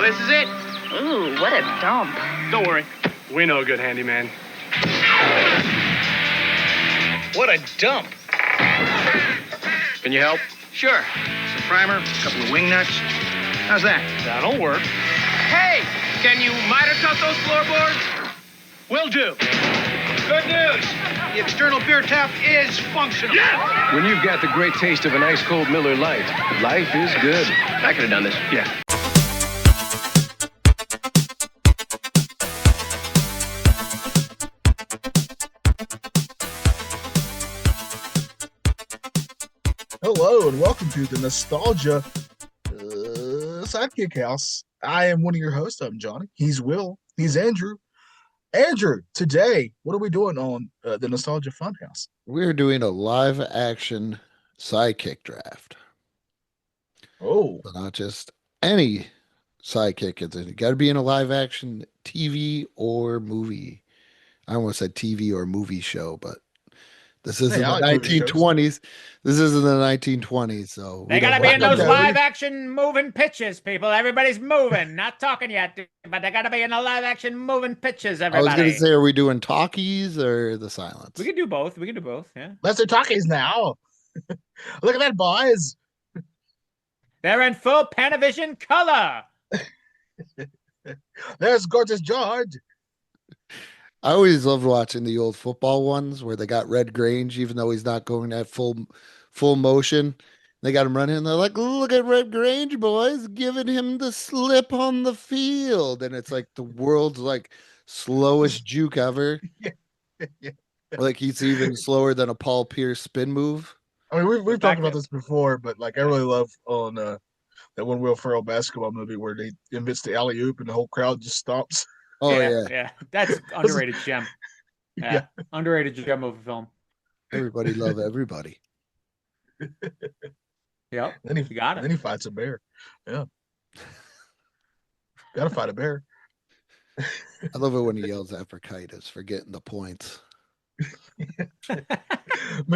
this is it. Ooh, what a dump. Don't worry. We know a good handyman. What a dump. Can you help? Sure. Some primer, a couple of wing nuts. How's that? That'll work. Hey, can you miter cut those floorboards? Will do. Good news. The external beer tap is functional. Yeah! When you've got the great taste of an ice-cold Miller Lite, life is good. I could have done this. Yeah. Hello and welcome to the Nostalgia Sidekick House. I am one of your hosts. I'm Johnny. He's Will. He's Andrew. Andrew, today, what are we doing on the Nostalgia Funhouse? We're doing a live-action sidekick draft. Oh, So not just any sidekick. It's got to be in a live-action TV or movie. I almost said TV or movie show, but this isn't I the like movie 1920s. This isn't the 1920s, so They we don't gotta be in like those that. live action moving pictures, people. Everybody's moving, not talking yet, but they gotta be in the live action moving pictures, I was everybody. going to say, are we doing talkies or the silence? We can do both. We can do both, yeah. let's do talkies now. Look at that, boys. They're in full Panavision color. There's gorgeous George. I always loved watching the old football ones where they got Red Grange, even though he's not going at full motion. They got him running, and they're like, "Look at Red Grange, boys, giving him the slip on the field," and it's like the world's like slowest juke ever. Yeah. Like he's even slower than a Paul Pierce spin move. I mean, we've Back talked about to- this before, but like I really love on that one Will Ferrell basketball movie where they invents the alley oop and the whole crowd just stops. Oh yeah, That's underrated gem. Yeah. Underrated gem of a film. everybody love everybody. Yep, Then he you got it. Then he fights a bear. Yeah, gotta fight a bear. I love it when he yells at Titus for getting the points. Man,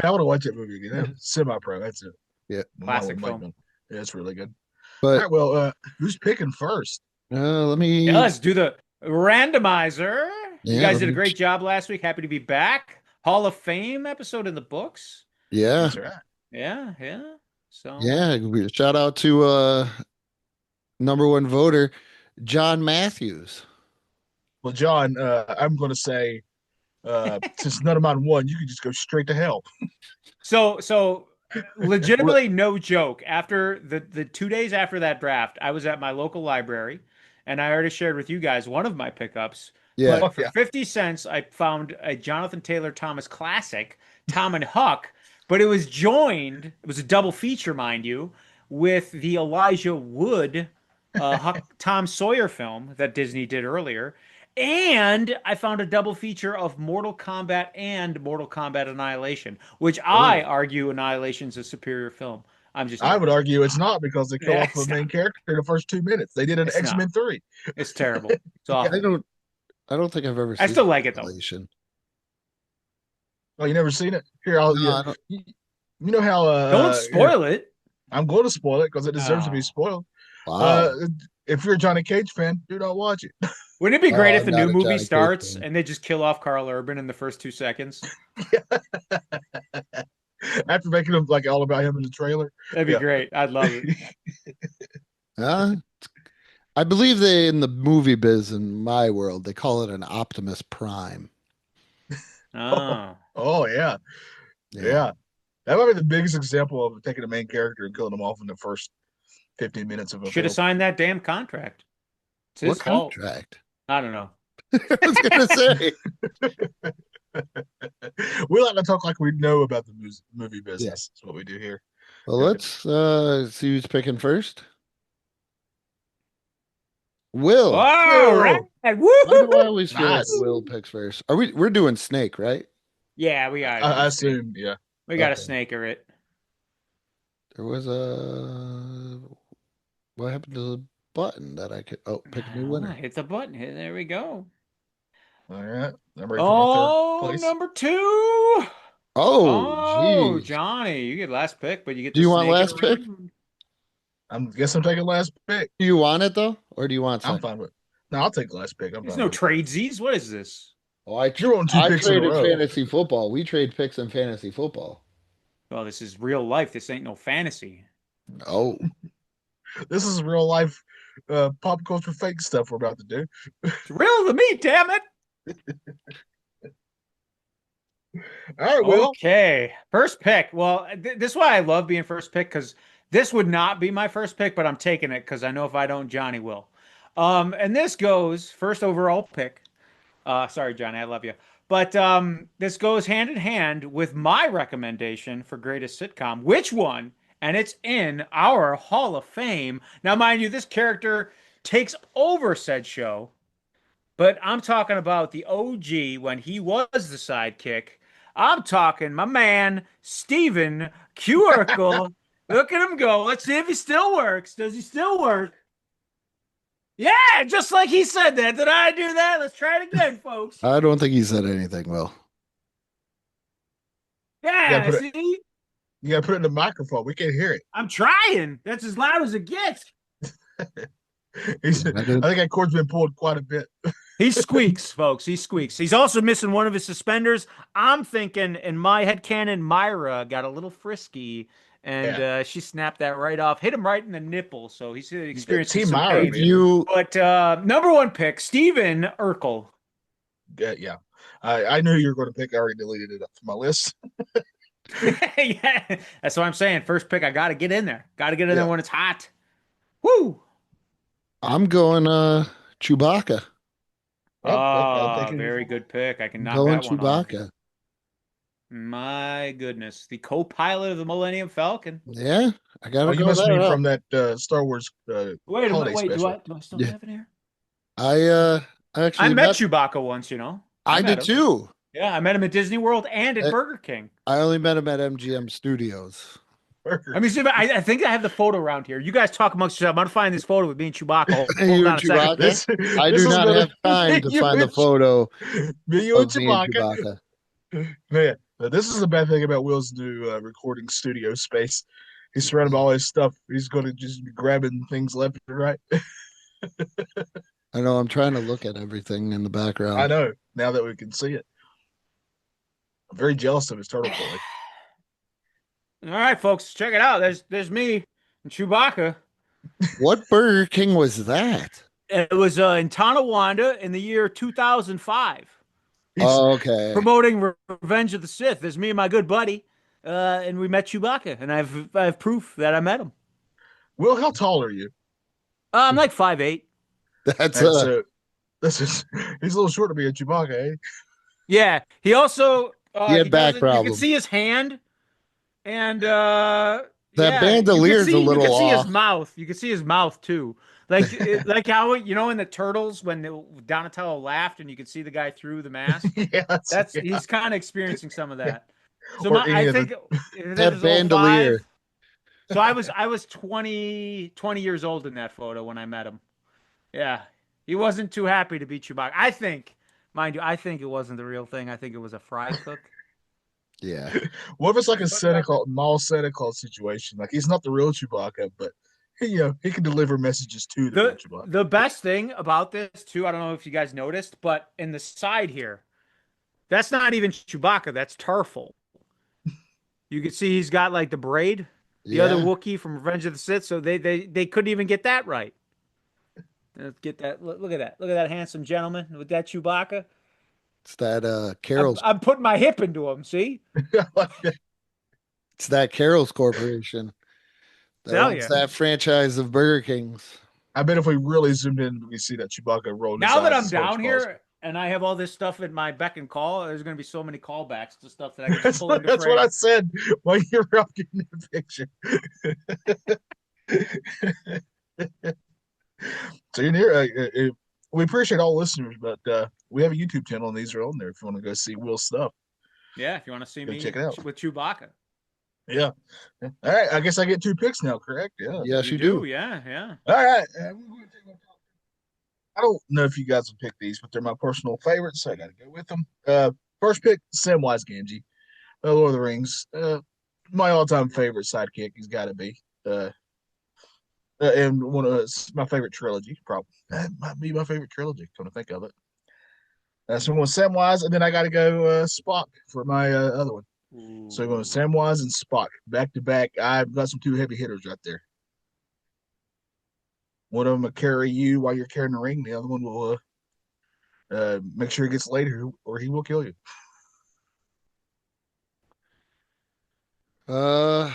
I want to watch that movie again. Semi-pro. That's it. Yeah. Classic Like film. them. Yeah, it's really good. But All right, well, who's picking first? let me. Yeah, let's do the randomizer. You Yeah, guys let did a me- great job last week. Happy to be back. Hall of Fame episode in the books. Yeah, That's right. Yeah. So yeah. Shout out to number one voter, John Matthews. Well, John, I'm going to say, since none of mine won, you can just go straight to hell. So legitimately no joke. After the 2 days after that draft, I was at my local library and I already shared with you guys one of my pickups. Yeah, But for Yeah. 50 cents, I found a Jonathan Taylor Thomas classic, Tom and Huck, but it was joined, it was a double feature, mind you, with the Elijah Wood Huck Tom Sawyer film that Disney did earlier. And I found a double feature of Mortal Kombat and Mortal Kombat Annihilation, which I argue Annihilation's a superior film. I would argue it's not because they kill Yeah, off the it's main character in the first 2 minutes. They did an It's not. X-Men 3. It's terrible. It's awful. I don't think I've ever. I seen still like it, though. Annihilation. Oh, you never seen it? Here, No, I don't- you know how Don't spoil it. I'm going to spoil it because it deserves to be Oh. spoiled. Wow. If you're a Johnny Cage fan, do not watch it. Wouldn't it be great Oh, if the I'm not new a movie Johnny Cage starts fan. and they just kill off Carl Urban in the first 2 seconds? After making them like all about him in the trailer. That'd be Yeah. great. I'd love it. I believe they in the movie biz in my world they call it an Optimus Prime. Oh. Oh yeah. Yeah. That might be the biggest example of taking a main character and killing him off in the first 15 minutes of a Should have film. signed that damn contract. It's his What fault. contract? I don't know. I was gonna say. We like to talk like we know about the movie business. That's what we do here. Well, let's see who's picking first. Will. All right. Why Woo! do I always feel like Nice. Will picks first? We're doing Snake, right? Yeah, we got it. I assume, yeah. We got to Okay. snaker it. There was a what happened to the button that I could pick a new winner. Hit the button. There we go. All right. I'm ready for my third place. Number 2. Oh, Oh, geez. Johnny, you get last pick, but you get. Do the you want snake last it pick? around. Guess I'm taking last pick. Do you want it though, or do you want I'm second? fine with it. No, I'll take last pick. I'm There's fine no with it. tradesies. What is this? Oh, I You're on two I picks in a traded row. fantasy football. We trade picks in fantasy football. Well, this is real life. This ain't no fantasy. Oh, This is real life pop culture fake stuff we're about to do. It's real to me, damn it. All right, Will. Okay. First pick. Well, this is why I love being first pick because this would not be my first pick, but I'm taking it because I know if I don't, Johnny will. And this goes first overall pick. Sorry, Johnny, I love you. But this goes hand in hand with my recommendation for greatest sitcom. Which one? And it's in our Hall of Fame. Now, mind you, this character takes over said show, but I'm talking about the OG when he was the sidekick. I'm talking my man, Steven Q Urkel. Look at him go. Let's see if he still works. Does he still work? Yeah, just like he said that. Did I do that? Let's try it again, folks. I don't think he said anything. Will. Yeah, put see? You gotta put it in the microphone. We can't hear it. I'm trying. That's as loud as it gets. I think that cord's been pulled quite a bit. He squeaks, folks. He squeaks. He's also missing one of his suspenders. I'm thinking in my headcanon, Myra got a little frisky and she snapped that right off. Hit him right in the nipple. So he's experiencing some Myra, pain. man. You But number one pick, Steven Urkel. Yeah. I knew you were going to pick. I already deleted it up from my list. Yeah, that's what I'm saying. First pick, I got to get in there. Got to get in there Yeah. when it's hot. Woo! I'm going Chewbacca. I'm thinking Very good pick. I can knock Going that one off. Chewbacca. My goodness, the co-pilot of the Millennium Falcon. Yeah, I gotta Oh, you go must that be route. from that Star Wars Wait a holiday minute. Wait, special. do I still Yeah. have it here? I actually I met Chewbacca once. I met did him. too. Yeah, I met him at Disney World and at Burger King. I only met him at MGM Studios. I mean, see, I think I have the photo around here. You guys talk amongst yourselves. I'm gonna find this photo with me and Chewbacca. Hold You on and a second. Chewbacca? I do not have time to find the photo Me, you, and of me and Chewbacca. Chewbacca. Man, this is the bad thing about Will's new recording studio space. He's surrounded by all his stuff. He's going to just be grabbing things left and right. I know. I'm trying to look at everything in the background. I know. Now that we can see it, I'm very jealous of his turtle toy. All right, folks, check it out. There's me and Chewbacca. What Burger King was that? It was in Tonawanda in the year 2005. Oh, okay. Promoting Revenge of the Sith. There's me and my good buddy, and we met Chewbacca, and I have proof that I met him. Will, how tall are you? I'm like 5'8". That's So this is he's a little short to be a Chewbacca, eh? Yeah. He also He had back You problems. can see his hand, and That bandelier's a little You can see his off. mouth. You can see his mouth too. Like how in the Turtles when Donatello laughed and you could see the guy through the mask. Yeah, He's kind of experiencing some of that. So Or any I of the- think it that was 05. bandolier. So I was 20 years old in that photo when I met him. Yeah. He wasn't too happy to be Chewbacca. I think, mind you, it wasn't the real thing. I think it was a fry cook. Yeah. What if it's like a Mall Santa Claus situation? Like he's not the real Chewbacca, but he can deliver messages to the real Chewbacca. The best thing about this too, I don't know if you guys noticed, but in the side here, that's not even Chewbacca, that's Tarful. You can see he's got like the braid, the other Wookiee from Revenge of the Sith, so they couldn't even get that right. Let's get that. Look at that. Look at that handsome gentleman with that Chewbacca. It's that Carol's. I'm putting my hip into him. See? It's that Carol's Corporation. That's that franchise of Burger Kings. I bet if we really zoomed in, we see that Chewbacca rolling. Now that I'm down here and I have all this stuff at my beck and call, there's going to be so many callbacks to stuff that I can just pull into That's frame. what I said while you were up getting the picture. So you're near. We appreciate all listeners, but we have a YouTube channel and these are on there if you want to go see Will's stuff. Yeah, if you want to see me check it out with Chewbacca. Yeah. All right. I guess I get 2 picks now, correct? Yeah. Yes, you do. Yeah. All right. I don't know if you guys will pick these, but they're my personal favorites, so I got to go with them. First pick, Samwise Gamgee, Lord of the Rings. My all-time favorite sidekick. He's got to be. and one of my favorite trilogy. Probably that might be my favorite trilogy. Come to think of it, that's one with Samwise, and then I got to go Spock for my other one. So I'm going Samwise and Spock back to back. I've got some two heavy hitters right there. One of them will carry you while you're carrying the ring. The other one will make sure he gets later, or he will kill you. I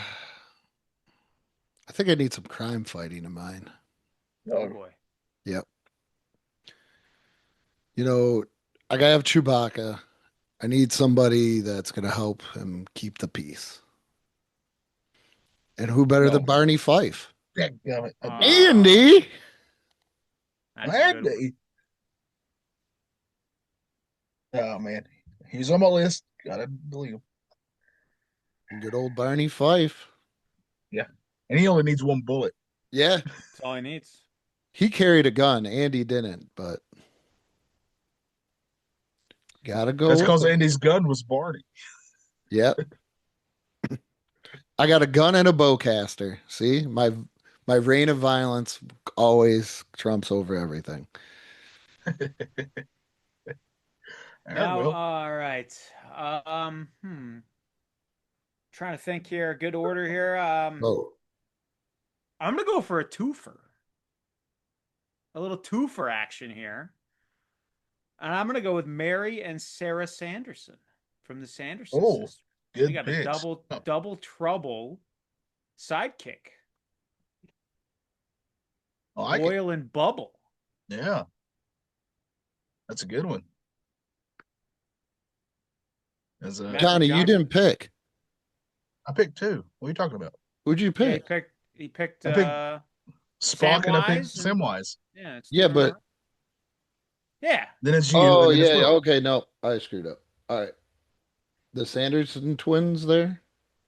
think I need some crime fighting in mine. Oh boy. Yep. You know, I gotta have Chewbacca. I need somebody that's gonna help him keep the peace. And who better than No. Barney Fife? Damn it. Andy. That's a good one. Andy. Oh man, he's on my list. Gotta believe him. Good old Barney Fife. Yeah, and he only needs one bullet. Yeah, That's all he needs. he carried a gun. Andy didn't, but gotta go. That's with because him. Andy's gun was Barney. Yep. I got a gun and a bowcaster. See, my reign of violence always trumps over everything. Now, Well, all right. Trying to think here. Good order here. Oh, I'm gonna go for a twofer. A little twofer action here. And I'm gonna go with Mary and Sarah Sanderson from the Sanderson Oh, sisters. good We got a picks. double trouble sidekick. I like it. Boil and Bubble. Yeah, that's a good one. As Matt Johnny, you Johnson. didn't pick. I picked two. What are you talking about? Who'd you Yeah, pick? he picked I picked Spock and I picked Samwise and- Samwise. yeah, it's Yeah, two in a but row. Yeah. Then it's you. oh and then it's yeah, Will. okay, no, I screwed up. All right, the Sanderson twins there.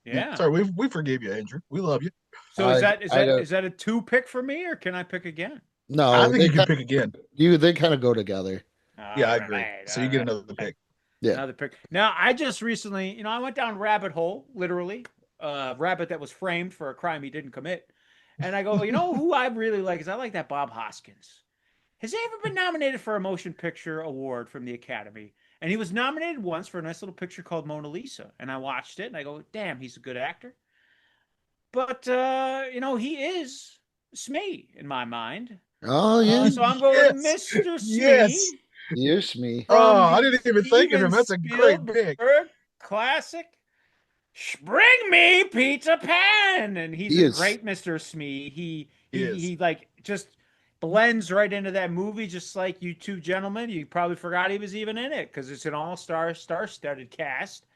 Yeah. Sorry, we forgive you, Andrew. We love you. So is that I don't- is that a two pick for me, or can I pick again? No, I think they you can kind pick again. they kind of go together. Yeah, I agree. So you get another pick. Yeah. Another pick. Now, I just recently, I went down rabbit hole, literally, rabbit that was framed for a crime he didn't commit. And I go, who I really like is I like that Bob Hoskins. Has he ever been nominated for a motion picture award from the Academy? And he was nominated once for a nice little picture called Mona Lisa. And I watched it and I go, damn, he's a good actor. But, he is Smee in my mind. Oh yeah, So I'm going Yes. with Mr. Smee. Yes. yes, me. From Oh, I the didn't even think of him. Steven That's a great pick. Spielberg classic. Bring me Peter Pan, and he's He a is- great Mr. Smee. He He is. like just blends right into that movie, just like you two gentlemen. You probably forgot he was even in it because it's an all-star, star-studded cast.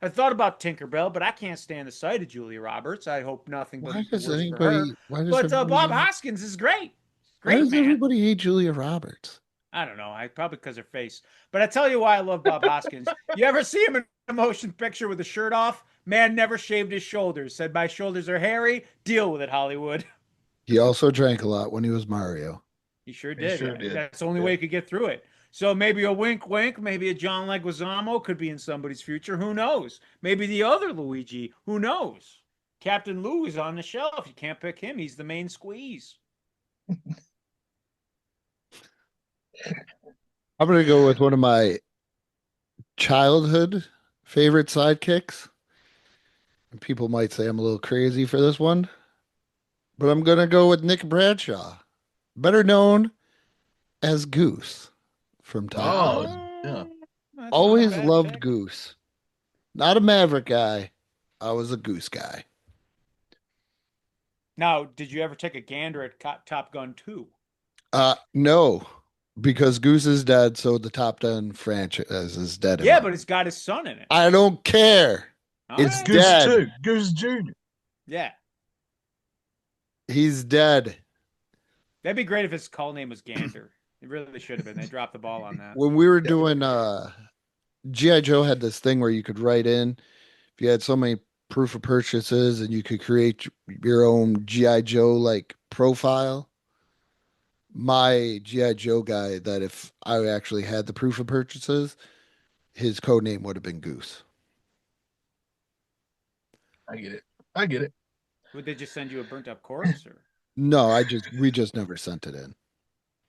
I thought about Tinkerbell, but I can't stand the sight of Julia Roberts. I hope nothing but Why the does worst for her. anybody? Why does But everybody, Bob Hoskins is great. why Great does man. everybody hate Julia Roberts? I don't know. Probably because her face. But I tell you why I love Bob Hoskins. You ever see him in a motion picture with a shirt off? Man never shaved his shoulders. Said my shoulders are hairy. Deal with it, Hollywood. He also drank a lot when he was Mario. He sure He did. sure did. That's the only way he could get through it. So maybe a wink, wink. Maybe a John Leguizamo could be in somebody's future. Who knows? Maybe the other Luigi. Who knows? Captain Lou is on the shelf. You can't pick him. He's the main squeeze. I'm gonna go with one of my childhood favorite sidekicks. And people might say I'm a little crazy for this one, but I'm gonna go with Nick Bradshaw, better known as Goose from Top Gun. yeah. That's Always not a bad loved pick. Goose. Not a Maverick guy. I was a Goose guy. Now, did you ever take a gander at Top Gun 2? No, because Goose is dead, so the Top Gun franchise is dead. in Yeah, my- but it's got his son in it. I don't care. All it's right. good. Goose Dead. too. Goose Jr. Yeah. He's dead. That'd be great if his call name was Gander. It really should have been. They dropped the ball on that. When we were doing G.I. Joe had this thing where you could write in if you had so many proof of purchases and you could create your own G.I. Joe like profile. My G.I. Joe guy that if I actually had the proof of purchases, his code name would have been Goose. I get it. I get it. Would they just send you a burnt up corpse? Or? No, we just never sent it in.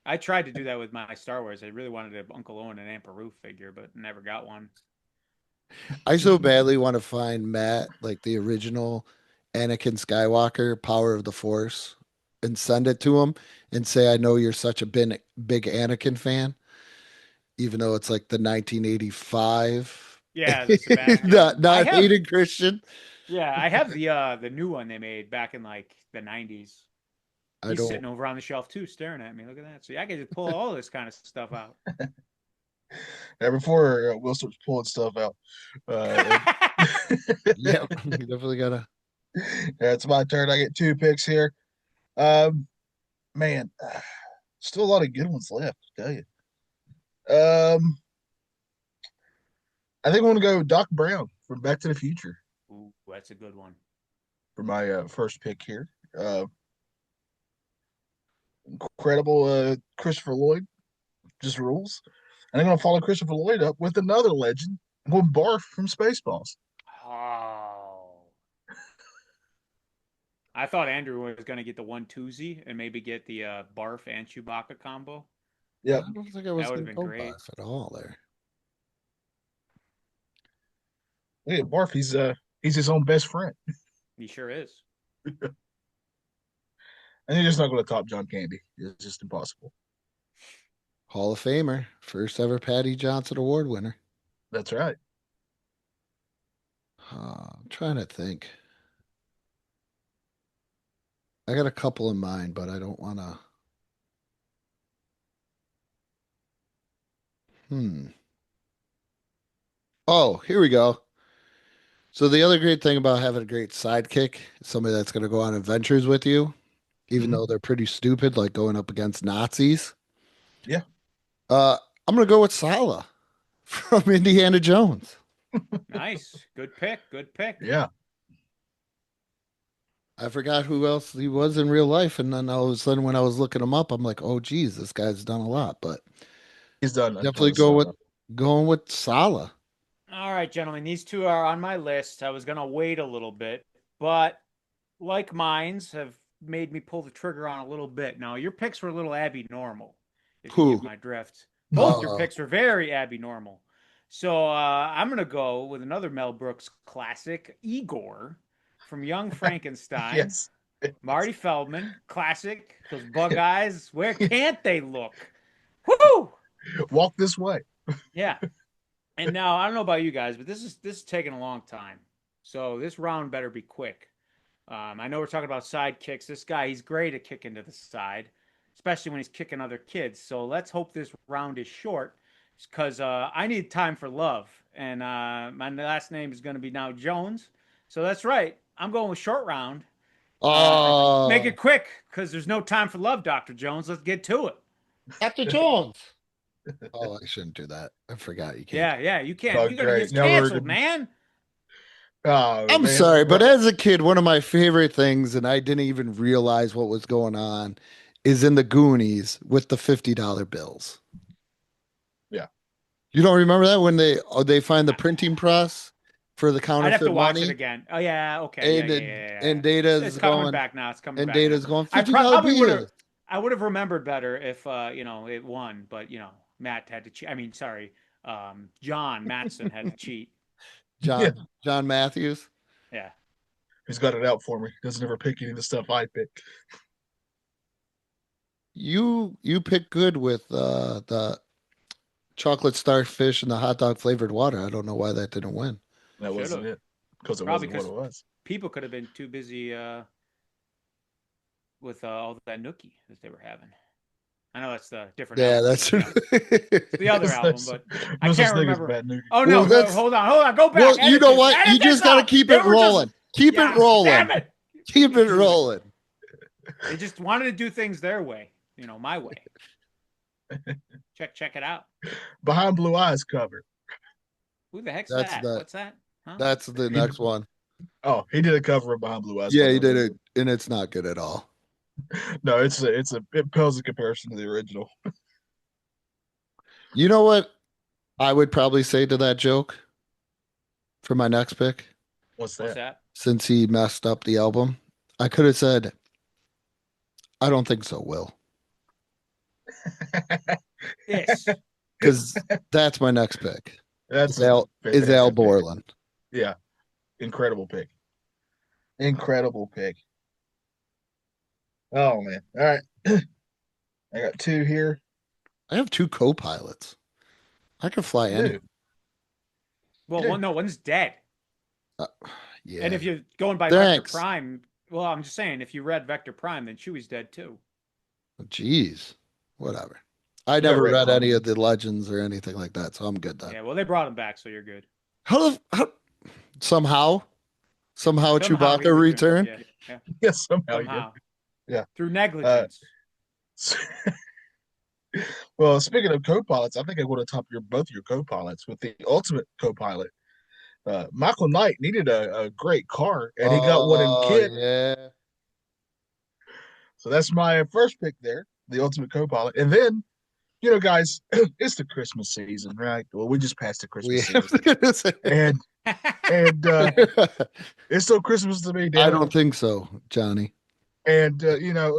I tried to do that with my Star Wars. I really wanted an Uncle Owen and Aunt Beru figure, but never got one. I so badly want to find Matt, like the original Anakin Skywalker, Power of the Force, and send it to him and say, I know you're such a big Anakin fan, even though it's like the 1985. Yeah, the Sebastian. Not Hayden Christian. Yeah, I have the new one they made back in like the 90s. He's sitting over on the shelf too, staring at me. Look at that. So I can just pull all this kind of stuff out. Now, before Will starts pulling stuff out, Yeah, definitely gotta. It's my turn. I get 2 picks here. Man, still a lot of good ones left, I tell you. I think I'm gonna go Doc Brown from Back to the Future Ooh, that's a good one. for my first pick here. Incredible Christopher Lloyd, just rules. And I'm gonna follow Christopher Lloyd up with another legend, with Barf from Spaceballs. Oh. I thought Andrew was going to get the 1-2Z and maybe get the Barf and Chewbacca combo. Yeah, I don't think I was That going would've to been go great. Barf at all there. look at Barf. He's his own best friend, He sure is. and he's just not going to top John Candy. It's just impossible. Hall of Famer, first ever Patty Johnson Award winner. That's right. I'm trying to think. I got a couple in mind, but I don't want to. Oh, here we go. So the other great thing about having a great sidekick is somebody that's going to go on adventures with you, even though they're pretty stupid, like going up against Nazis. Yeah. I'm going to go with Sala from Indiana Jones. Nice. Good pick. Good pick. Yeah. I forgot who else he was in real life, and then all of a sudden, when I was looking him up, I'm like, "Oh, geez, this guy's done a lot." But He's done definitely going with Sala. All right, gentlemen. These two are on my list. I was going to wait a little bit, but like mines have made me pull the trigger on a little bit. Now, your picks were a little Abby normal, if you get my drift. Both your picks are very Abby normal. So I'm going to go with another Mel Brooks classic, Igor from Young Frankenstein. Yes. Marty Feldman, classic. Those bug eyes, where can't they look? Woo! Walk this way. Yeah. And now I don't know about you guys, but this is taking a long time. So this round better be quick. I know we're talking about sidekicks. This guy, he's great at kicking to the side, especially when he's kicking other kids. So let's hope this round is short, because I need time for love, and my last name is going to be now Jones. So that's right. I'm going with short round. Make it quick, because there's no time for love, Dr. Jones. Let's get to it. Dr. Jones. Oh, I shouldn't do that. I forgot you can't. Yeah, you can't. Oh, You're gonna get great. Now canceled, man. Oh, I'm man. sorry, but as a kid, one of my favorite things, and I didn't even realize what was going on, is in the Goonies with the $50 bills. Yeah. You don't remember that when they find the printing press for the I'd counterfeit have to watch money? it again. Oh yeah, okay. And, Yeah. and Data's It's coming going back now. It's coming and back. Data's going I $50 probably would have. bills. I would have remembered better if it won, but Matt had to cheat. I mean, sorry, John Matson had to cheat. John Matthews. Yeah. He's got it out for me. Doesn't ever pick any of the stuff I pick. You pick good with the chocolate starfish and the hot dog flavored water. I don't know why that didn't win. That wasn't it. Because it Probably wasn't what it was. People could have been too busy with all that nookie that they were having. I know that's the different. Yeah, album. that's It's the other album, but I can't remember. Oh Well, no! Hold on, go back. Well, you know what? You just got to keep it rolling. Keep it rolling. Damn it! Keep it rolling. They just wanted to do things their way, my way. Check it out. Behind Blue Eyes cover. Who the heck's That's that? the- What's that? Huh? That's the next one. Oh, he did a cover of Behind Blue Eyes. Yeah, he did it, and it's not good at all. No, it pales in comparison to the original. You know what I would probably say to that joke for my next pick? What's What's that? that? Since he messed up the album, I could have said, I don't think so, Will. Ish. Because that's my next pick. That's Is Al fantastic pick. Borland. Yeah, incredible pick. Incredible pick. Oh man! All right, I got two here. I have two co-pilots. I can fly You any. do. Well, You do. one's dead. Yeah. And if you're going by Vector Thanks. Prime, well, I'm just saying, if you read Vector Prime, then Chewie's dead too. Jeez. Whatever. I You gotta never read read any comics. of the legends or anything like that, so I'm good then. Yeah, well, they brought him back, so you're good. How somehow Somehow he Chewbacca returned? Yeah, Yes, somehow. You somehow. Yeah. Through negligence. did. Well, speaking of co-pilots, I think I'm going to top both your co-pilots with the ultimate co-pilot. Michael Knight needed a great car, and he got one in Kit. Yeah. So that's my first pick there, the ultimate co-pilot. And then, guys, it's the Christmas season, right? Well, we just passed the Christmas season, and it's still Christmas to me. I Daniel. don't think so, Johnny. And there's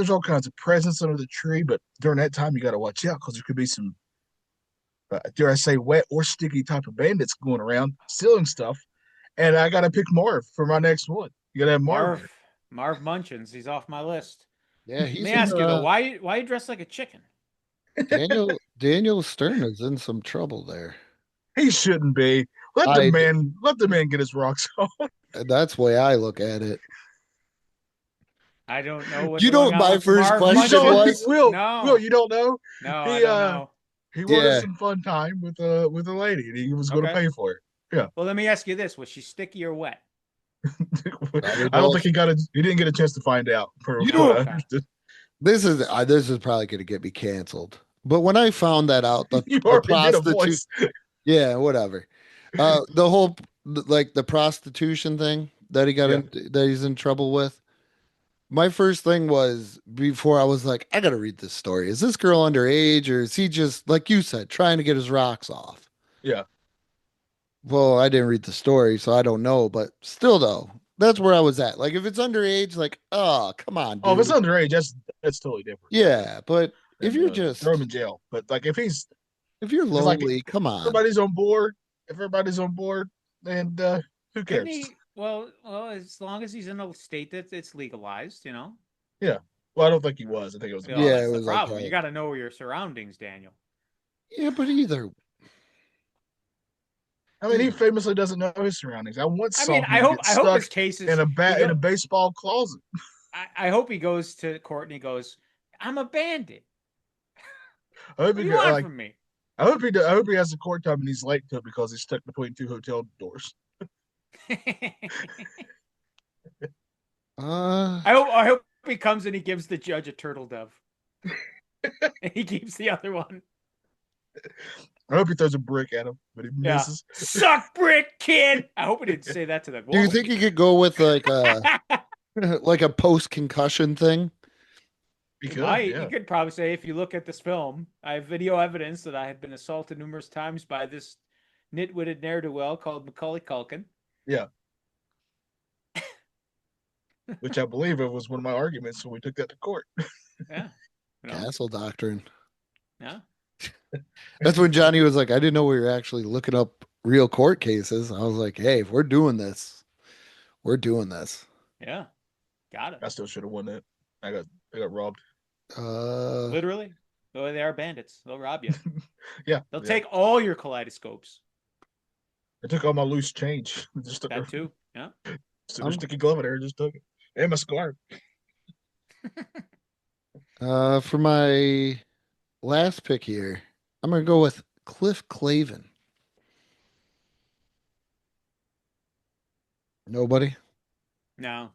all kinds of presents under the tree, but during that time you got to watch out because there could be some, dare I say, wet or sticky type of bandits going around stealing stuff. And I got to pick Marv for my next one. You got to have Marv. Marv Munchins. He's off my list. Yeah, Let me ask you though, why you dressed like a chicken? Daniel Stern is in some trouble there. He shouldn't be. Let the man get his rocks off. That's the way I look at it. I don't know what. You know what my first question was? Will, you don't know? No, I don't know. He wanted some fun time with a lady, and he was going to pay for it. Yeah. Well, let me ask you this: was she sticky or wet? I don't think he didn't get a chance to find out. This is probably going to get me canceled. But when I found that out, the prostitute, yeah, whatever. The whole the prostitution thing that he got that he's in trouble with. My first thing was before I was like, I got to read this story. Is this girl underage or is he just like you said trying to get his rocks off? Yeah. Well, I didn't read the story, so I don't know. But still, though, that's where I was at. Like, if it's underage, like, oh, come on, dude. Oh, if it's underage, that's totally different. Yeah, but if you're just throw him in jail. But like, if you're lonely, come on. Everybody's on board. If everybody's on board, then who cares? Well, as long as he's in a state that it's legalized, Yeah. Well, I don't think he was. I think it was. Yeah, it was the problem. okay. You got to know your surroundings, Daniel. Yeah, but either. I mean, he famously doesn't know his surroundings. I hope his case is in a baseball closet. I hope he goes to court and he goes, "I'm a bandit." I hope what do you want from me? I hope he has a court time and he's late to it because he's stuck between two hotel doors. I hope he comes and he gives the judge a turtle dove. And he keeps the other one. I hope he throws a brick at him, but he misses. Suck brick, kid. I hope he didn't say that to the. Do you think he could go with like a post concussion thing? He could probably say, if you look at this film, I have video evidence that I have been assaulted numerous times by this nitwitted ne'er-do-well called Macaulay Culkin. Yeah. Which I believe it was one of my arguments when we took that to court. Yeah. Castle doctrine. Yeah. That's when Johnny was like, I didn't know we were actually looking up real court cases. I was like, hey, if we're doing this, we're doing this. Yeah. Got it. I still should have won that. I got robbed. Literally. They are bandits. They'll rob you. Yeah. They'll take all your kaleidoscopes. I took all my loose change. Just that too. Yeah. So sticky glove in there, just took it. And my scarf. For my last pick here, I'm gonna go with Cliff Clavin. Nobody? No.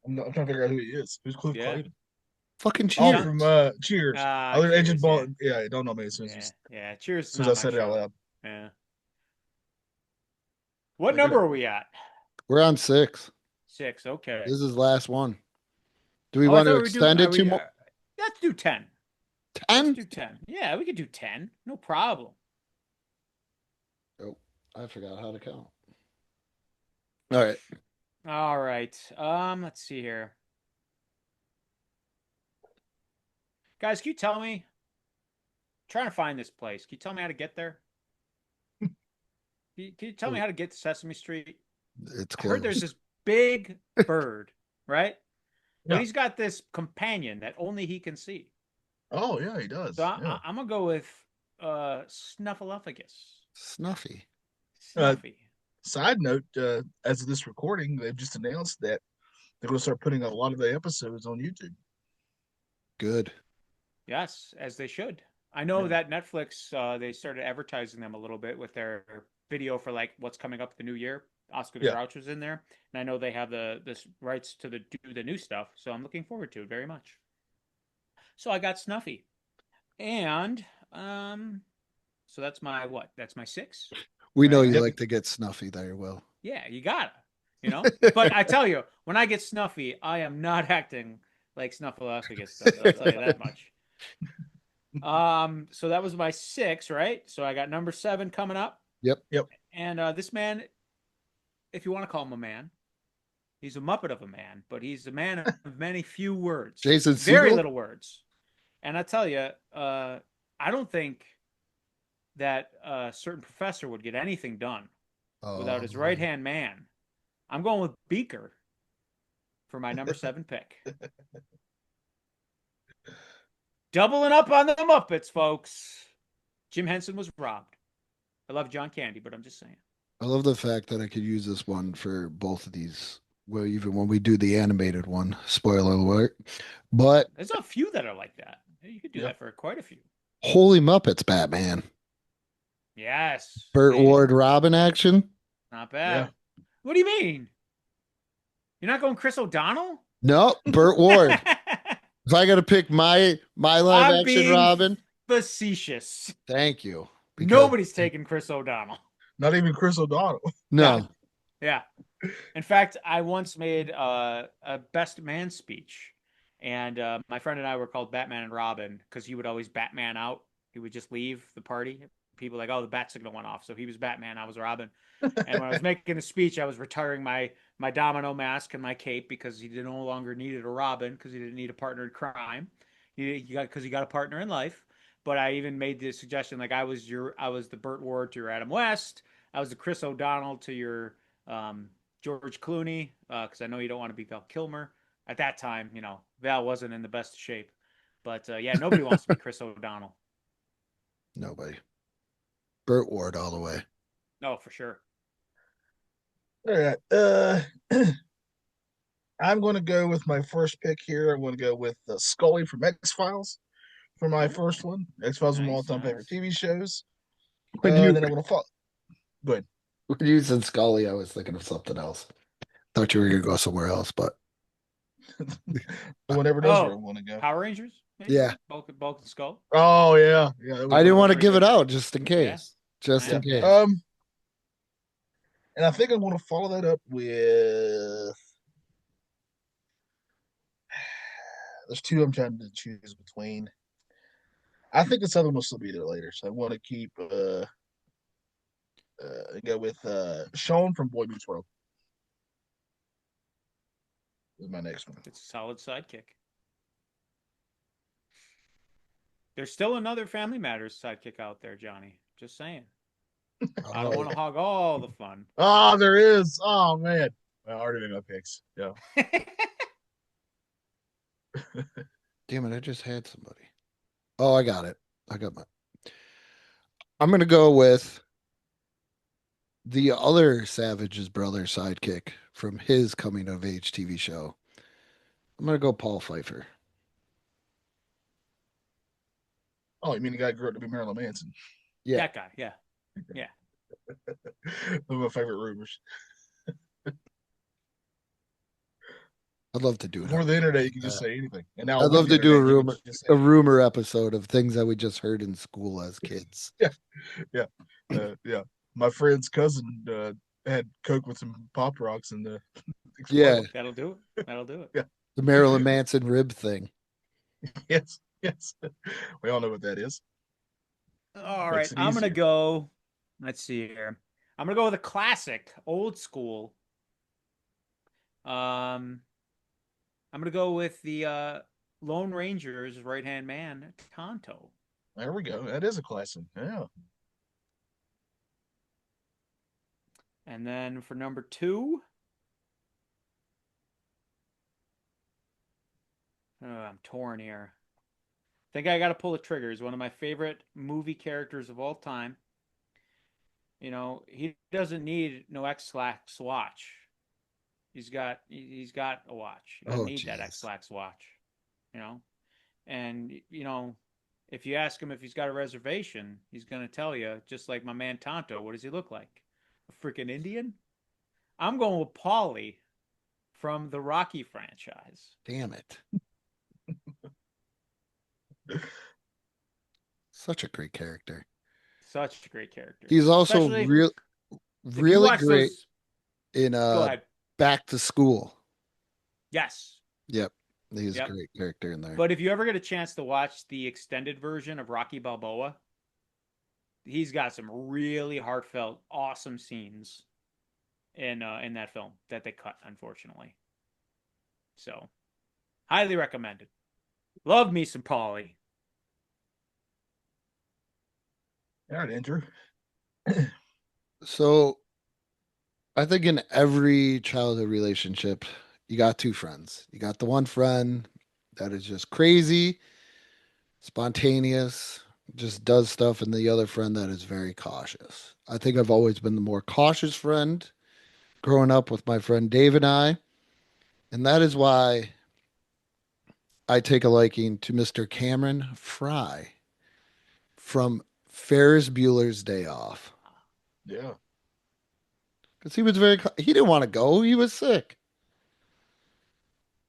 I'm trying to figure out who he is. Who's Cliff Clavin? Fucking Cheers. Oh, from Cheers. Agent Ball. Yeah, don't know me. Yeah, Cheers. As soon as I said it out loud. Yeah. What number are we at? We're on 6. 6. Okay. This is the last one. Do we want to extend it to more? Let's do 10. 10? Let's do 10. Yeah, we could do 10. No problem. Oh, I forgot how to count. All right. All right. Let's see here. Guys, can you tell me? I'm trying to find this place. Can you tell me how to get there? Can you tell me how to get to Sesame Street? It's I heard there's closed. this big bird, right? But Yeah. he's got this companion that only he can see. Oh yeah, he does. So Yeah. I'm gonna go with Snuffleupagus. Snuffy. Snuffy. Side note: as of this recording, they've just announced that they're going to start putting a lot of the episodes on YouTube. Good. Yes, as they should. I know Yeah. that Netflix they started advertising them a little bit with their video for like what's coming up the new year. Oscar the Yeah. Grouch was in there, and I know they have this rights to do the new stuff, so I'm looking forward to it very much. So I got Snuffy, and so that's my what? That's my 6. We know Right? you Yep. like to get snuffy there, Will. Yeah, you gotta, But I tell you, when I get Snuffy, I am not acting like Snuffleupagus does. I'll tell you that much. So that was my 6, right? So I got number 7 coming up. Yep. And this man, if you want to call him a man, he's a muppet of a man, but he's a man of many few words. Jason Very Segel? little words. And I tell you, I don't think that a certain professor would get anything done without his right hand man. I'm going with Beaker for my number 7 pick. Doubling up on the Muppets, folks. Jim Henson was robbed. I love John Candy, but I'm just saying. I love the fact that I could use this one for both of these. Well, even when we do the animated one, spoiler alert. But There's a few that are like that. You could do Yeah. that for quite a few. Holy Muppets, Batman. Yes. Burt man. Ward Robin action? Not bad. What do you mean? You're not going Chris O'Donnell? No, Burt Ward. If I got to pick my live I'm action being Robin, facetious. thank you. Because- Nobody's taking Chris O'Donnell. Not even Chris O'Donnell. No. Yeah. In fact, I once made a best man speech, and my friend and I were called Batman and Robin because he would always Batman out. He would just leave the party. People were like, oh, the bat signal went off, so he was Batman, I was Robin. And when I was making a speech, I was retiring my domino mask and my cape because he no longer needed a Robin because he didn't need a partner in crime. He got a partner in life. But I even made the suggestion like I was the Burt Ward to your Adam West. I was the Chris O'Donnell to your George Clooney because I know you don't want to be Val Kilmer. At that time, Val wasn't in the best shape. But yeah, nobody wants to be Chris O'Donnell. Nobody. Burt Ward all the way. No, for sure. All right. I'm going to go with my first pick here. I'm going to go with Scully from X-Files for my first one. X-Files is one of my Nice, all-time favorite TV shows. When Then I'm going to follow. Go ahead. when you said Scully, I was thinking of something else. Thought you were going to go somewhere else, but Whatever knows where Oh, I want to go. Power Rangers? Maybe? Yeah. Bulk and Skull? Oh yeah, yeah. that was I didn't want to pretty give it good. out just in case. Just in Yeah. case. And I think I'm going to follow that up with. There's two I'm trying to choose between. I think this other one will still be there later, so I want to keep go with Sean from Boy Meets World. Is my next one. It's a solid sidekick. There's still another Family Matters sidekick out there, Johnny. Just saying. I don't want to hog all the fun. Oh, there is. Oh man, I already made my picks. Yeah. Damn it, I just had somebody. Oh, I got it. I got my. I'm going to go with the other Savage's brother sidekick from his coming of age TV show. I'm going to go Paul Pfeiffer. Oh, you mean the guy who grew up to be Marilyn Manson? Yeah. That guy, yeah. One of my favorite rumors. I'd love to do it. Before the internet, you can just say anything. And now I'd with love the to do a internet, you can rumor, just say a rumor episode of things that we just heard in school as kids. yeah. My friend's cousin had Coke with some Pop Rocks and Yeah, That'll do it. That'll do it. Yeah. the Marilyn Manson rib thing. yes. We all know what that is. All right. Makes it I'm going to easier. go. Let's see here. I'm going to go with a classic, old school. I'm going to go with the Lone Ranger's right-hand man, Tonto. There we go. That is a classic. Yeah. And then for number 2, I'm torn here. I think I got to pull the trigger. He's one of my favorite movie characters of all time. You know, he doesn't need no X-Lax watch. He's got a watch. He doesn't need that X-Lax watch. You know, and you know, if you ask him if he's got a reservation, he's gonna tell you, just like my man Tonto. What does he look like? A freaking Indian? I'm going with Paulie from the Rocky franchise. Damn it. Such a great character. Such a great character. He's also Especially really great in Go ahead. Back to School. Yes. Yep. He's a great character in there. But if you ever get a chance to watch the extended version of Rocky Balboa, he's got some really heartfelt, awesome scenes in that film that they cut, unfortunately. So, highly recommended. Love me some Paulie. All right, Andrew. So, I think in every childhood relationship, you got two friends. You got the one friend that is just crazy, spontaneous, just does stuff, and the other friend that is very cautious. I think I've always been the more cautious friend growing up with my friend Dave and I. And that is why I take a liking to Mr. Cameron Fry from Ferris Bueller's Day Off. Yeah. Because he didn't want to go. He was sick.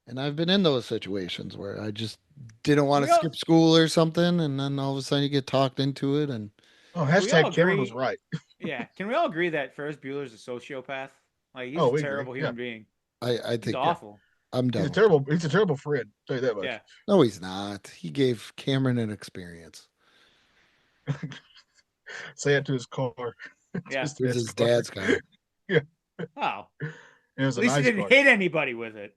And I've been in those situations where I just didn't want to skip school or something. And then all of a sudden you get talked into it. And hashtag Cameron was right. Yeah. Can we all agree that Ferris Bueller's a sociopath? Like, he's a terrible human being. I think he's awful. I'm done. He's a terrible friend. I'll tell you that much. Yeah. No, he's not. He gave Cameron an experience. Say it to his car. Yeah. It was his dad's car. Yeah. Wow. It was At least he didn't hit anybody with it.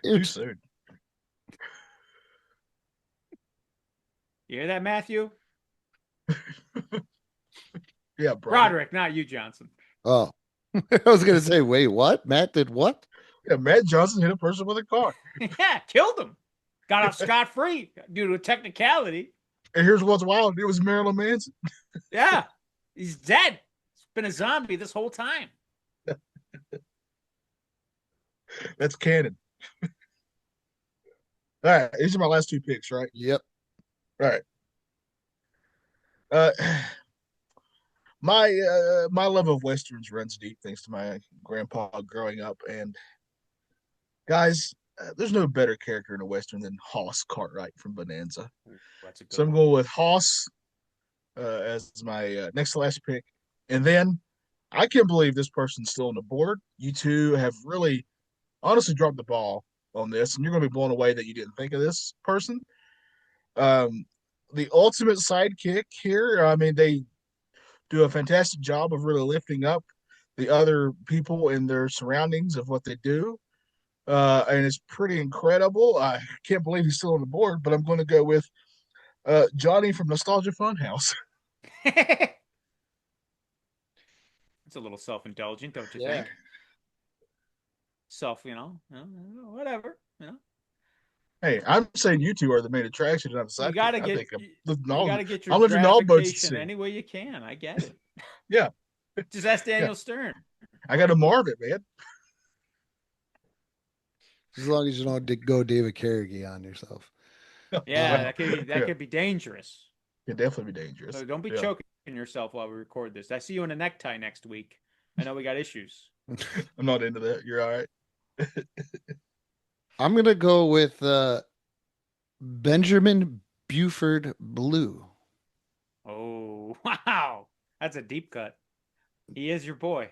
Too soon. You hear that, Matthew? Yeah, bro. Broderick, not you, Johnson. Oh, I was going to say, wait, what? Matt did what? Yeah, Matt Johnson hit a person with a car. Yeah, killed him. Got off scot-free due to a technicality. And here's what's wild. It was Marilyn Manson. Yeah, he's dead. He's been a zombie this whole time. That's canon. All right, these are my last two picks, right? Yep. All right. My love of westerns runs deep thanks to my grandpa growing up. And guys, there's no better character in a western than Hoss Cartwright from Bonanza. So I'm going with Hoss as my next to last pick. And then I can't believe this person's still on the board. You two have really honestly dropped the ball on this, and you're going to be blown away that you didn't think of this person. The ultimate sidekick here, I mean, they do a fantastic job of really lifting up the other people in their surroundings of what they do. And it's pretty incredible. I can't believe he's still on the board, but I'm going to go with Johnny from Nostalgia Funhouse. It's a little self-indulgent, don't you think? Whatever, Hey, I'm saying you two are the main attraction of the sidekick. You gotta get your gratification any way you can. I get it. Yeah. Just ask Daniel Stern. I got to marv it, man. As long as you don't go David Carnegie on yourself. Yeah, that could be dangerous. It definitely be dangerous. So don't be choking yourself while we record this. I see you in a necktie next week. I know we got issues. I'm not into that. You're all right. I'm going to go with Benjamin Buford Blue. Oh, wow. That's a deep cut. He is your boy.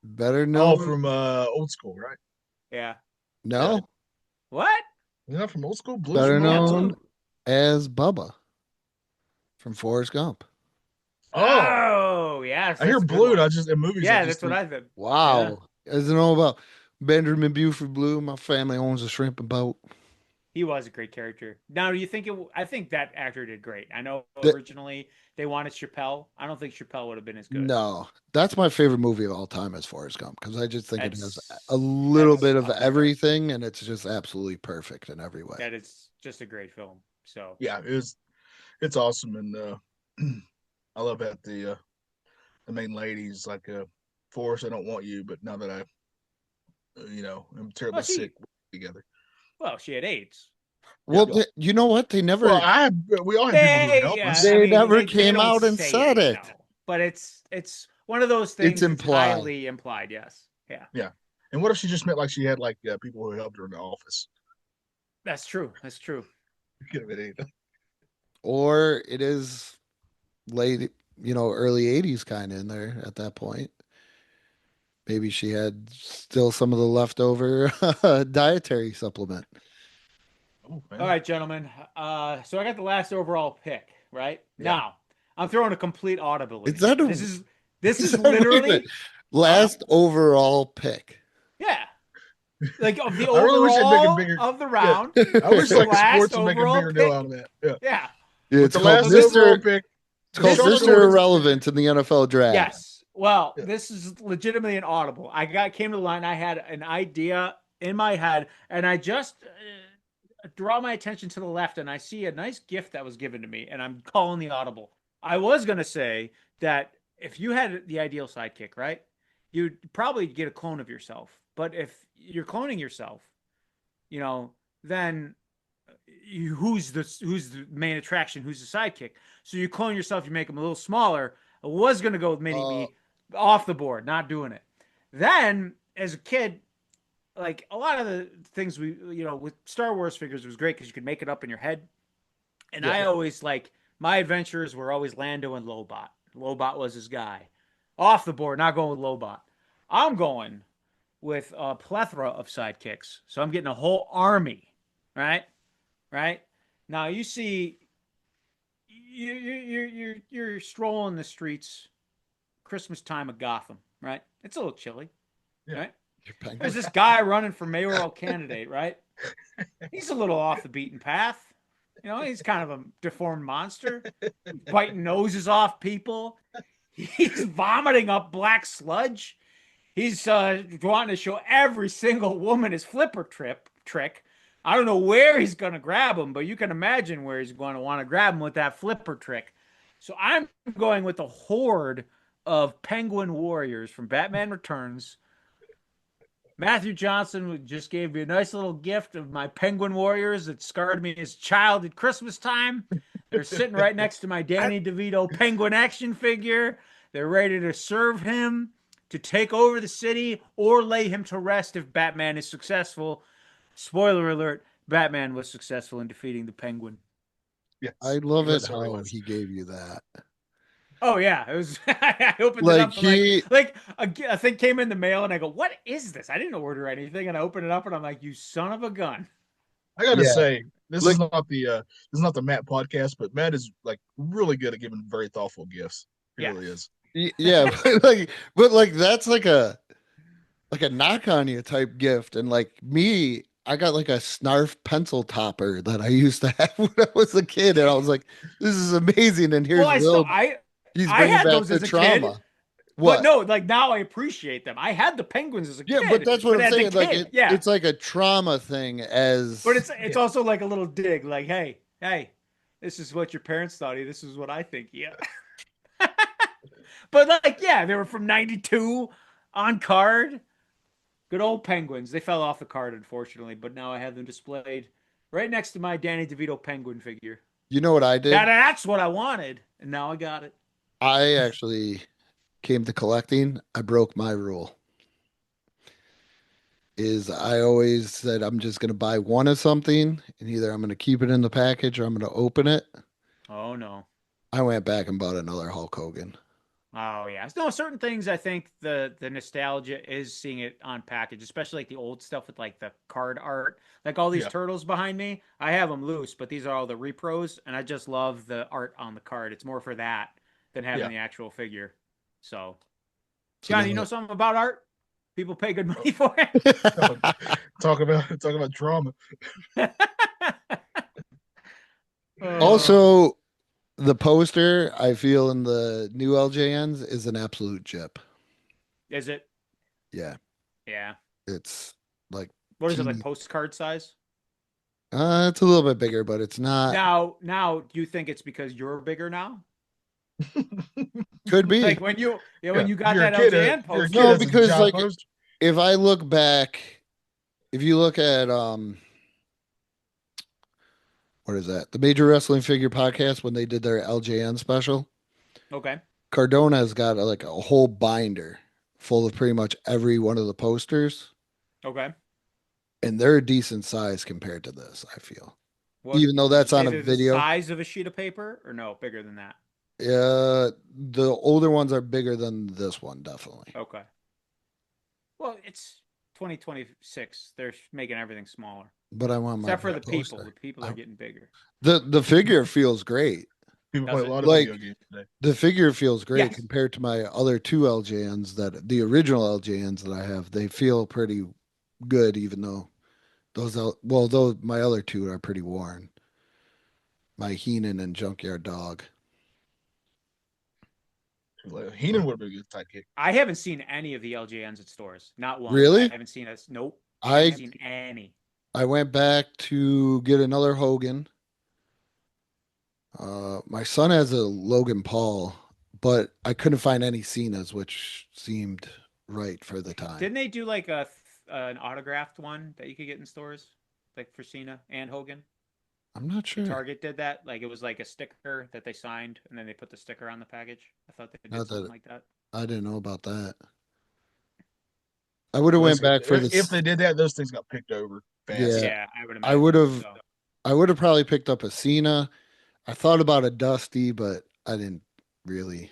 Better known. From Old School, right? Yeah. No. Yeah. What? Is that from Old School? Blue Better known as Bubba from Forrest Gump. Oh, yes. I hear Blue. I just in movies. Yeah, that's what I said. Wow. Yeah. Doesn't know about Benjamin Buford Blue. My family owns a shrimp and boat. He was a great character. Now, do you think I think that actor did great. I know The- originally they wanted Chappelle. I don't think Chappelle would have been as good. No, that's my favorite movie of all time is Forrest Gump because I just think it has a That's little that's bit of up there. everything and it's just absolutely perfect in every way. That is just a great film. So Yeah, it's awesome, and I love that the main lady's like Forrest, I don't want you, but now that I I'm terribly Well, sick together. well, she had AIDS. Well, Yeah. you know what? They never Well, we all have people who help us. They never came don't out and say said it. no. But it's one of those things. It's implied. Highly implied. Yes. Yeah. Yeah. And what if she just meant like she had like people who helped her in the office? That's true. That's true. It could have been anything. Or it is late, early 80s kind of in there at that point. Maybe she had still some of the leftover dietary supplement. Oh, All right, gentlemen. So I got the last overall pick. Right now, I'm throwing a complete audible. Is that this is literally last overall pick? Yeah. Like of the I really wish they'd make a overall bigger- of the round. I wish the like last sports would make a overall bigger deal pick. out of that. Yeah. Yeah. It's The called last overall Mr. pick. It's called Sean Mr. Gordon- Irrelevant in the NFL draft. Yes. Well, Yeah. this is legitimately an audible. Came to the line. I had an idea in my head, and I just draw my attention to the left, and I see a nice gift that was given to me, and I'm calling the audible. I was gonna say that if you had the ideal sidekick, right, you'd probably get a clone of yourself. But if you're cloning yourself, then who's the main attraction? Who's the sidekick? So you clone yourself, you make them a little smaller. I was gonna go with Mini Me, off the board, not doing it. Then as a kid, like a lot of the things with Star Wars figures, it was great because you could make it up in your head. And I always my adventures were always Lando and Lobot. Lobot was his guy. Off the board, not going with Lobot. I'm going with a plethora of sidekicks. So I'm getting a whole army, right? Right? Now you see you're strolling the streets Christmas time of Gotham, right? It's a little chilly, right? There's this guy running for mayoral candidate, right? He's a little off the beaten path. He's kind of a deformed monster, biting noses off people. He's vomiting up black sludge. He's wanting to show every single woman his flipper trick. I don't know where he's going to grab him, but you can imagine where he's going to want to grab him with that flipper trick. So I'm going with a horde of Penguin Warriors from Batman Returns. Matthew Johnson just gave me a nice little gift of my Penguin Warriors that scarred me as a child at Christmas time. They're sitting right next to my Danny DeVito Penguin action figure. They're ready to serve him, to take over the city, or lay him to rest if Batman is successful. Spoiler alert, Batman was successful in defeating the Penguin. Yes. I love it how how he gave you that. Oh yeah, it was. I opened it up. A thing came in the mail, and I go, "What is this?" I didn't order anything, and I opened it up, and I'm like, "You son of a gun!" I gotta say, this is not the Matt podcast, but Matt is like really good at giving very thoughtful gifts. He really is. Yeah, but that's like a knock on you type gift, and like me, I got like a Snarf pencil topper that I used to have when I was a kid, and I was like, "This is amazing." And here's he's bringing had back those the as a trauma. Kid, what? But no, like now I appreciate them. I had the Penguins as a kid. Yeah, but that's what I'm saying. Like it's like a trauma thing But it's also like a little dig, like, hey, this is what your parents thought of you. This is what I think. Yeah. But they were from 92 on card. Good old Penguins. They fell off the card, unfortunately, but now I have them displayed right next to my Danny DeVito Penguin figure. You know what I did? That's what I wanted, and now I got it. I actually came to collecting. I broke my rule. I always said I'm just going to buy one of something, and either I'm going to keep it in the package or I'm going to open it. Oh, no. I went back and bought another Hulk Hogan. Oh, yeah. No, certain things, I think the nostalgia is seeing it on package, especially like the old stuff with like the card art. Like all these turtles behind me, I have them loose, but these are all the repros, and I just love the art on the card. It's more for that than having the actual figure. So, John, you know something about art? People pay good money for it. talk about drama. Also, the poster I feel in the new LJNs is an absolute jip. Is it? Yeah, Yeah. it's like What is it, like teeny- postcard size? it's a little bit bigger, but it's not. Now, do you think it's because you're bigger now? Could be. Like when you, yeah, when Yeah, you got you're a that kid, LJN you're a poster. kid No, as a because job like poster. if I look back, if you look at what is that? The Major Wrestling Figure Podcast when they did their LJN special, Okay. Cardona's got like a whole binder full of pretty much every one of the posters, Okay. and they're a decent size compared to this, I feel. What Even though would you that's say on a they're the video. size of a sheet of paper, or no, bigger than that? The older ones are bigger than this one, definitely. Okay. Well, it's 2026. They're making everything smaller, But I want my except for big the people. poster. The people are getting bigger. The figure feels great. People Does play a it? lot of Like- video games today. The figure feels great Yes. compared to my other two LJNs that the original LJNs that I have. They feel pretty good, even though those my other two are pretty worn. My Heenan and Junkyard Dog. Heenan would have been a good sidekick. I haven't seen any of the LJNs at stores. Not one. Really? I haven't seen us. Nope. I haven't seen any. I went back to get another Hogan. My son has a Logan Paul, but I couldn't find any Cenas, which seemed right for the time. Didn't they do like an autographed one that you could get in stores, like for Cena and Hogan? I'm not sure. Target did that. Like it was like a sticker that they signed, and then they put the sticker on the package. I thought they did Not something that- like that. I didn't know about that. I would have went back for this. If they did that, those things got picked over fast. Yeah. Yeah, I would. I would have. So. I would have probably picked up a Cena. I thought about a Dusty, but I didn't really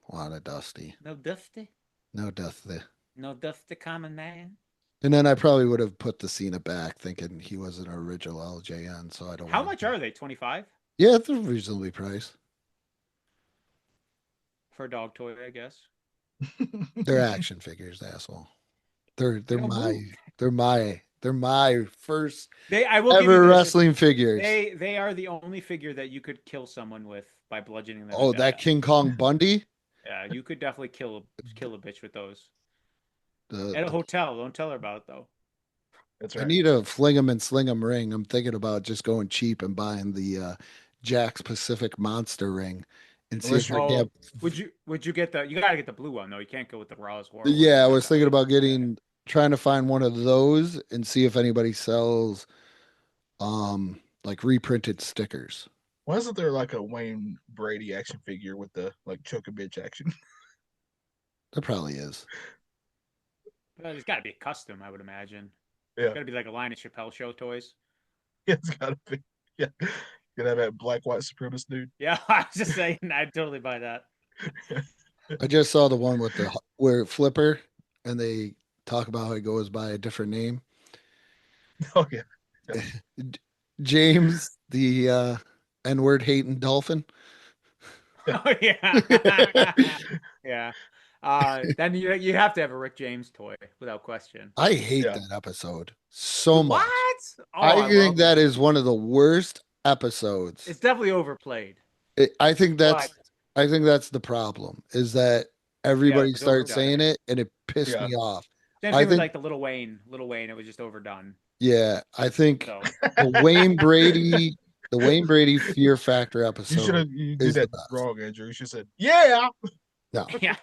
want a Dusty. No Dusty. No Dusty. No Dusty Common Man. And then I probably would have put the Cena back, thinking he was an original LJN. So I don't. How much are they? 25 Yeah, it's a reasonably priced. for a dog toy, I guess. They're action figures, asshole. They're don't my move. they're my first I will give you ever this. wrestling figures. They are the only figure that you could kill someone with by bludgeoning them. Oh, to that death. King Kong Bundy? Yeah, you could definitely kill a bitch with those The- at a hotel. Don't tell her about it though. That's I right. need a fling 'em and sling 'em ring. I'm thinking about just going cheap and buying the Jack's Pacific Monster ring and see Unless if I Oh, can. would you get the? You gotta get the blue one though. You can't go with the Raw's War. Yeah, I was thinking about trying to find one of those and see if anybody sells like reprinted stickers. Why isn't there like a Wayne Brady action figure with the like choke a bitch action? There probably is. It's got to be a custom, I would imagine. Yeah. It's got to be like a line of Chappelle Show toys. Yeah, it's gotta be. Yeah. You have that black white supremacist dude. Yeah, I was just saying, I'd totally buy that. I just saw the one with where Flipper and they talk about how he goes by a different name. Oh yeah. James, the N-word hating dolphin. Oh yeah, yeah. Then you have to have a Rick James toy without question. I hate Yeah. that episode so much. What? Oh, I think love that it. is one of the worst episodes. It's definitely overplayed. I think But that's the problem is that everybody it's starts overdone. saying it and it pissed Yeah. me off. same I thing with think- like the Little Wayne. It was just overdone. Yeah, I think So the Wayne Brady Fear Factor episode. You did is the that best. wrong, Andrew. You should have said, yeah. No, yeah.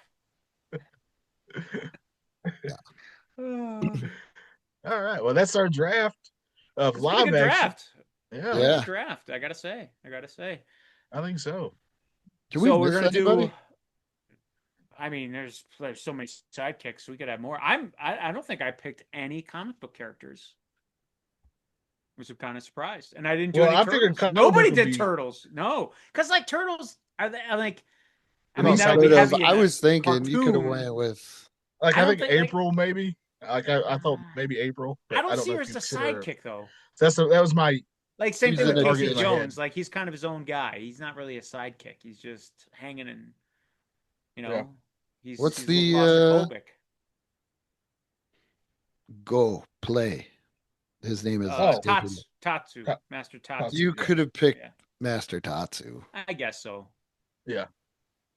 All right. Well, that's our draft of It's been a live good action. draft. Yeah, Yeah. Good draft. I gotta say. I think so. can we So we're miss gonna anybody? do. I mean, there's so many sidekicks. We could have more. I don't think I picked any comic book characters. Which I'm kind of surprised, and I didn't do Well, any I figured turtles. comic Nobody book would did be- turtles. No, because like turtles are they are like. I No, mean, that would be sort of. heavy. in I a was thinking you could have cartoon. went with. Like I I don't think think, like- April maybe. Like I thought maybe April. but I don't see know her if as you a consider her- sidekick though. That was my. Like same He's thing with in a Casey target in my head. Jones. Like he's kind of his own guy. He's not really a sidekick. He's just hanging in. You know, Yeah. he's What's he's the, claustrophobic. Go play. His name is. Oh. Tatsu, Ta- Master Tatsu. You yeah. could have picked Yeah. Master Tatsu. I guess so. Yeah.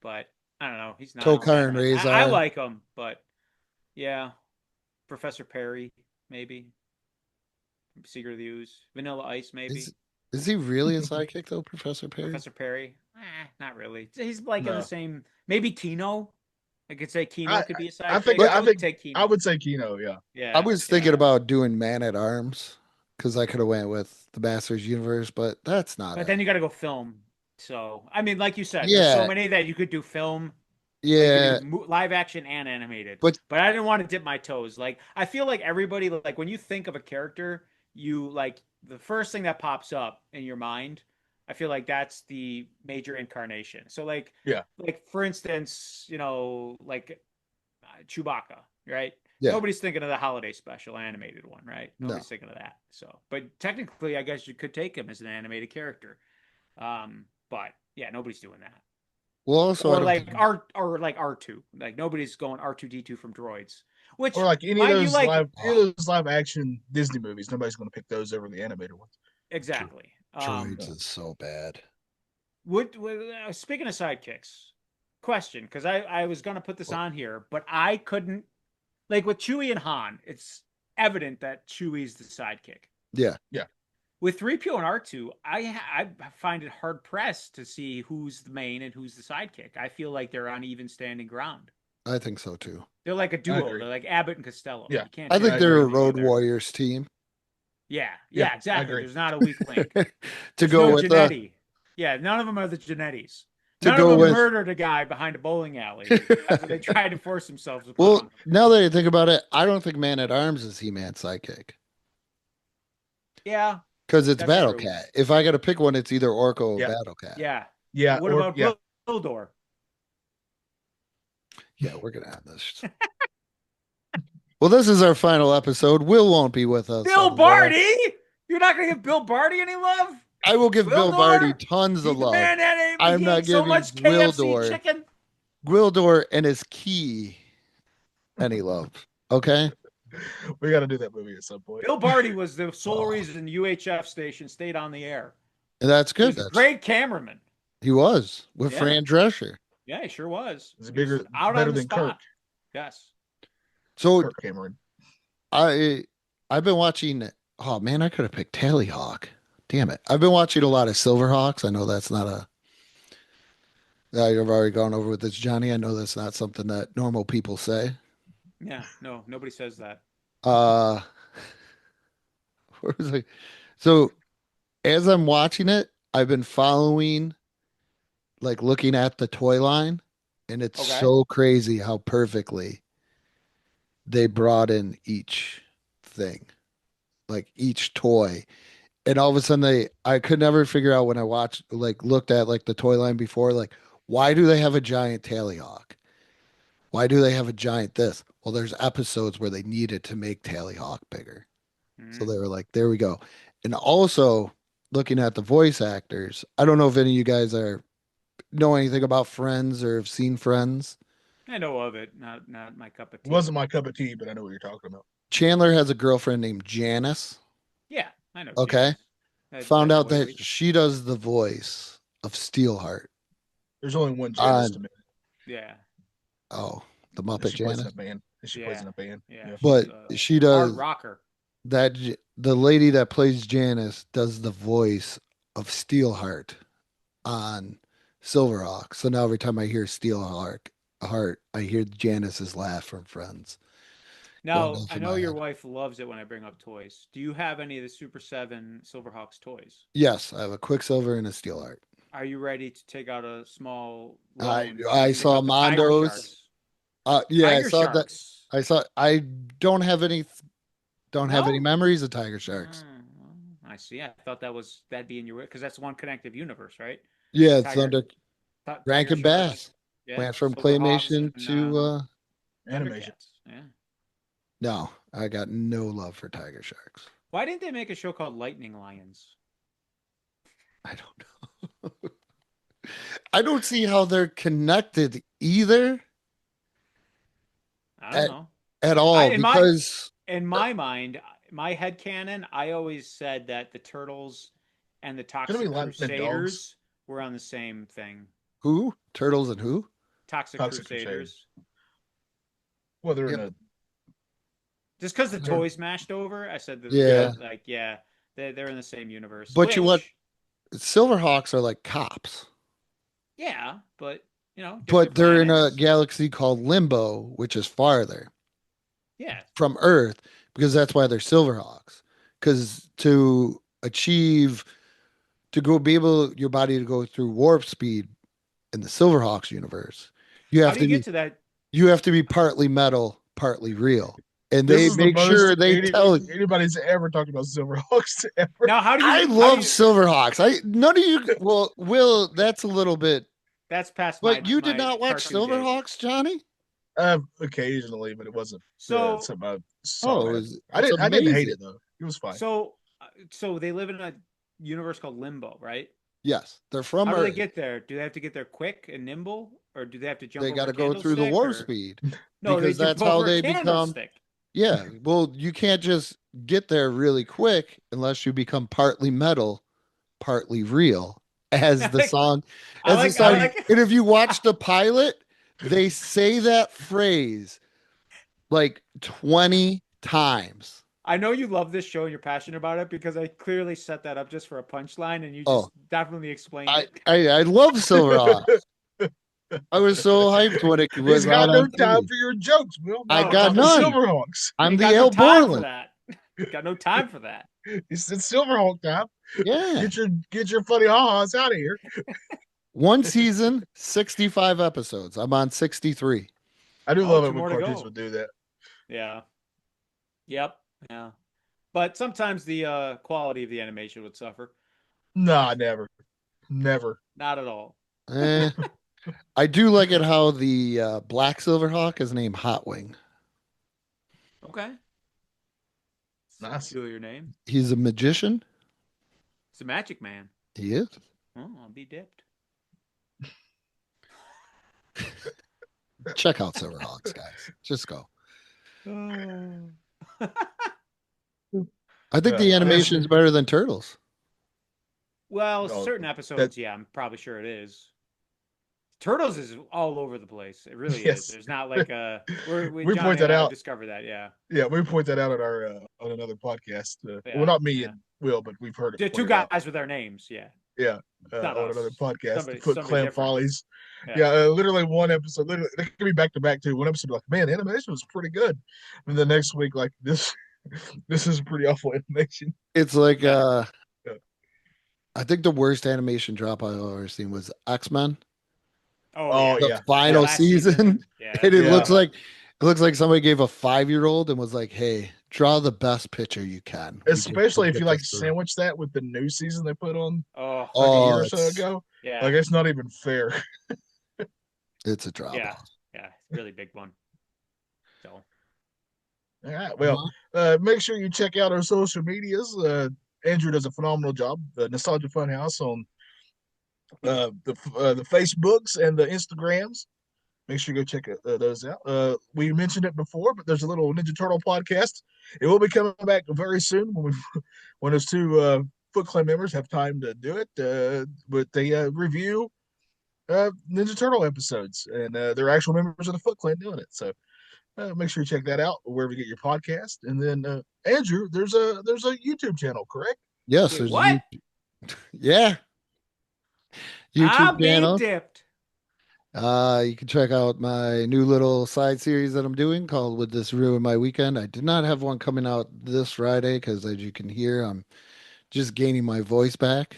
But I don't know. He's not. Tokar and I Razor. like him, but yeah, Professor Perry maybe. Secret of the Ooze, Vanilla Ice maybe. Is he really a sidekick though, Professor Perry? Professor Perry, not really. He's like in No. the same. Maybe Kino. I could say Kino I- could be a sidekick. I think would take Kino. I would say Kino. Yeah. Yeah. I was thinking about doing Man at Arms because I could have went with the Masters Universe, but that's not But it. then you got to go film. So I mean, like you said, Yeah. there's so many that you could do film. Yeah, Live action and animated. But- But I didn't want to dip my toes. Like I feel like everybody, like when you think of a character, you like the first thing that pops up in your mind. I feel like that's the major incarnation. So like Yeah. like for instance, like Chewbacca, right? Yeah. Nobody's thinking of the holiday special animated one, right? No. Nobody's thinking of that. So, but technically, I guess you could take him as an animated character. But yeah, nobody's doing that. well, also I Or don't like think- R2. Like nobody's going R2D2 from Droids. Which Or like any of mind you, those like- live action Disney movies. Nobody's going to pick those over the animated ones. exactly. Droids is so bad. Speaking of sidekicks, question, because I was gonna put this on here, but I couldn't. Like with Chewie and Han, it's evident that Chewie's the sidekick. Yeah. With 3PO and R2, I find it hard pressed to see who's the main and who's the sidekick. I feel like they're on even standing ground. I think so too. They're like a duo. agree. They're like Abbott and Costello. Yeah. You can't I do think that they're a together. Road Warriors team Yeah, Yeah, I exactly. agree. There's not a weak link. to There's go no with Genetti. Yeah, none of them are the Genettis. To None go of them with- murdered a guy behind a bowling alley after they tried to force themselves upon Well, him. now that I think about it, I don't think Man at Arms is He-Man's sidekick Yeah, because it's That's Battle true. Cat. If I got to pick one, it's either Orko or Yeah. Battle Cat. yeah. Yeah. What or- about yeah. Bildor? Yeah, we're gonna have this. Well, this is our final episode. Will won't be with us. Bill anymore. Barty? You're not going to give Bill Barty any love? I will give Bill Wildor? Barty tons He's of the love. man that ate- I'm he not ate so giving much KFC Wildor. chicken. Gwildor and his key any love. Okay. We got to do that movie at some point. Bill Barty was the sole Oh. reason UHF station stayed on the air. And that's He good. was a That's, great cameraman. he was with Yeah. Fran Drescher. Yeah, he sure was. It's He bigger, was out better on the than spot. Kirk. Yes. So Kirk Cameron. I've been watching. Oh man, I could have picked Tallyhawk. Damn it! I've been watching a lot of Silverhawks. I know that's not a. I've already gone over with this, Johnny. I know that's not something that normal people say. Yeah, no, nobody says that. Where was I? So, as I'm watching it, I've been following, like looking at the toy line, and it's Okay. so crazy how perfectly they brought in each thing, like each toy. And all of a sudden I could never figure out when I watched, like looked at like the toy line before, like, why do they have a giant Tallyhawk? Why do they have a giant this? Well, there's episodes where they needed to make Tallyhawk bigger. So Mm. they were like, there we go. And also looking at the voice actors, I don't know if any of you guys know anything about Friends or have seen Friends. I know of it. Not my cup of tea. Wasn't my cup of tea, but I know what you're talking about. Chandler has a girlfriend named Janice. Yeah, I know. Okay. James. Found That's out that Oily. she does the voice of Steelheart. There's only one Janice to me. Yeah, Oh, the And Muppet she plays in Janice. a band. And she plays Yeah. in a band. yeah. But she's, she hard does rocker. the lady that plays Janice does the voice of Steelheart on Silverhawk. So now every time I hear Steelheart, I hear Janice's laugh from Friends. Now, off I in know my your head. wife loves it when I bring up toys. Do you have any of the Super 7 Silverhawks toys? Yes, I have a Quicksilver and a Steelheart. Are you ready to take out a small I loan I to saw pick up the Tiger Mondo's. Sharks? Yeah, Tiger I saw that. Sharks. I saw. I don't have any. Don't have any No? memories of Tiger Sharks. I see. I thought that'd be in your because that's one connected universe, right? Yeah, it's Tiger- under Tiger Rankin Sharks. Bass. Yeah, Went from Silverhawks claymation and, to Animation. Thundercats. Yeah. no. I got no love for Tiger Sharks. Why didn't they make a show called Lightning Lions? I don't know. I don't see how they're connected either I don't know. at all in my- because In my mind, my headcanon, I always said that the turtles and the Gonna be Toxic lightning dogs. Crusaders were on the same thing. Who? Turtles and who? Toxic Toxic Crusaders. Well, they're Yep. in a Just because the They're- toys mashed over, I said that. Yeah. Like yeah, they're in the same universe. But you what? Which, Silverhawks are like cops, yeah, but different but they're in a planets. galaxy called Limbo, which is farther Yeah, from Earth, because that's why they're Silverhawks. Because to achieve, to go be able your body to go through warp speed in the Silverhawks universe, you how have do to you be get to that? you have to be partly metal, partly real, and This they is the make most sure they tell you. anybody's ever talked about Silverhawks ever. Now, how do you? I how love do you- Silverhawks. None of you. Well, Will, that's a little bit. That's past my. But you did my not watch cartoon days. Silverhawks, Johnny? Occasionally, but it wasn't So, something I saw. Oh, It it's I didn't hate amazing. it though. It was fine. so they live in a universe called Limbo, right? Yes, they're from How do they Earth. get there? Do they have to get there quick and nimble, or do they have to jump? They got got to to go through the warp speed. No, because they jump that's how over they a become. candlestick. Yeah, well, you can't just get there really quick unless you become partly metal, partly real, as the song. I As the like- song. I like- And if you watch the pilot, they say that phrase like 20 times. I know you love this show and you're passionate about it because I clearly set that up just for a punchline, and you just Oh. definitely explained I, it. I love Silverhawks. I was so hyped when it was He's got on no on time TV. for your jokes, Will. I No, got it's the none. Silverhawks. I'm You the got no El time for Borland. that. Got no time for that. It's Silverhawk time. Yeah. Get your funny ha-has out of here. One season, 65 episodes. I'm on 63. I do Oh, love two it when more to cartoons go. would do that. Yeah. Yep. Yeah. But sometimes the quality of the animation would suffer. Nah, never. Not at all. Eh, I do like it how the black Silverhawk is named Hotwing. Okay. Nice. Peculiar name. He's a magician. It's a magic man. He is. Oh, I'll be dipped. Check out Silverhawks, guys. Just go. I think the Yeah, animation is better than Turtles. Well, Oh, certain episodes, yeah, I'm probably sure it is. Turtles is all over the place. It really Yes. is. There's not like a. We Johnny point that and I out. discovered that, yeah. Yeah, we point that out on our on another podcast. Yeah, well, not me yeah. and Will, but we've heard it. The two pointed out, guys with their names, yeah. on not us. another podcast. Somebody- The Foot somebody Clan different. Follies. Yeah. Yeah, literally one episode. Literally, they could be back to back too. One episode, like, man, animation was pretty good, and the next week, like this, this is pretty awful animation. It's like Yeah. I think the worst animation drop I've ever seen was X-Men. Oh, The yeah. final last season. Yeah. And it Yeah. looks like somebody gave a 5-year-old and was like, "Hey, draw the best picture you can." We just Especially if get you like this through." sandwich that with the new season they put on Oh, like Oh, a year or so it's- ago. yeah. Like it's not even fair. It's a drop Yeah. off. Yeah. Really big one. So, All right. Well, make sure you check out our social medias. Andrew does a phenomenal job. Nostalgia Funhouse on the Facebooks and the Instagrams. Make sure you go check those out. We mentioned it before, but there's a little Ninja Turtle podcast. It will be coming back very soon when those two Foot Clan members have time to do it. But they review Ninja Turtle episodes, and they're actual members of the Foot Clan doing it. So make sure you check that out wherever you get your podcast. And then Andrew, there's a YouTube channel, correct? Yes, wait, there's what? yeah. I'll YouTube be channel. dipped. You can check out my new little side series that I'm doing called Would This Ruin My Weekend? I did not have one coming out this Friday because, as you can hear, I'm just gaining my voice back.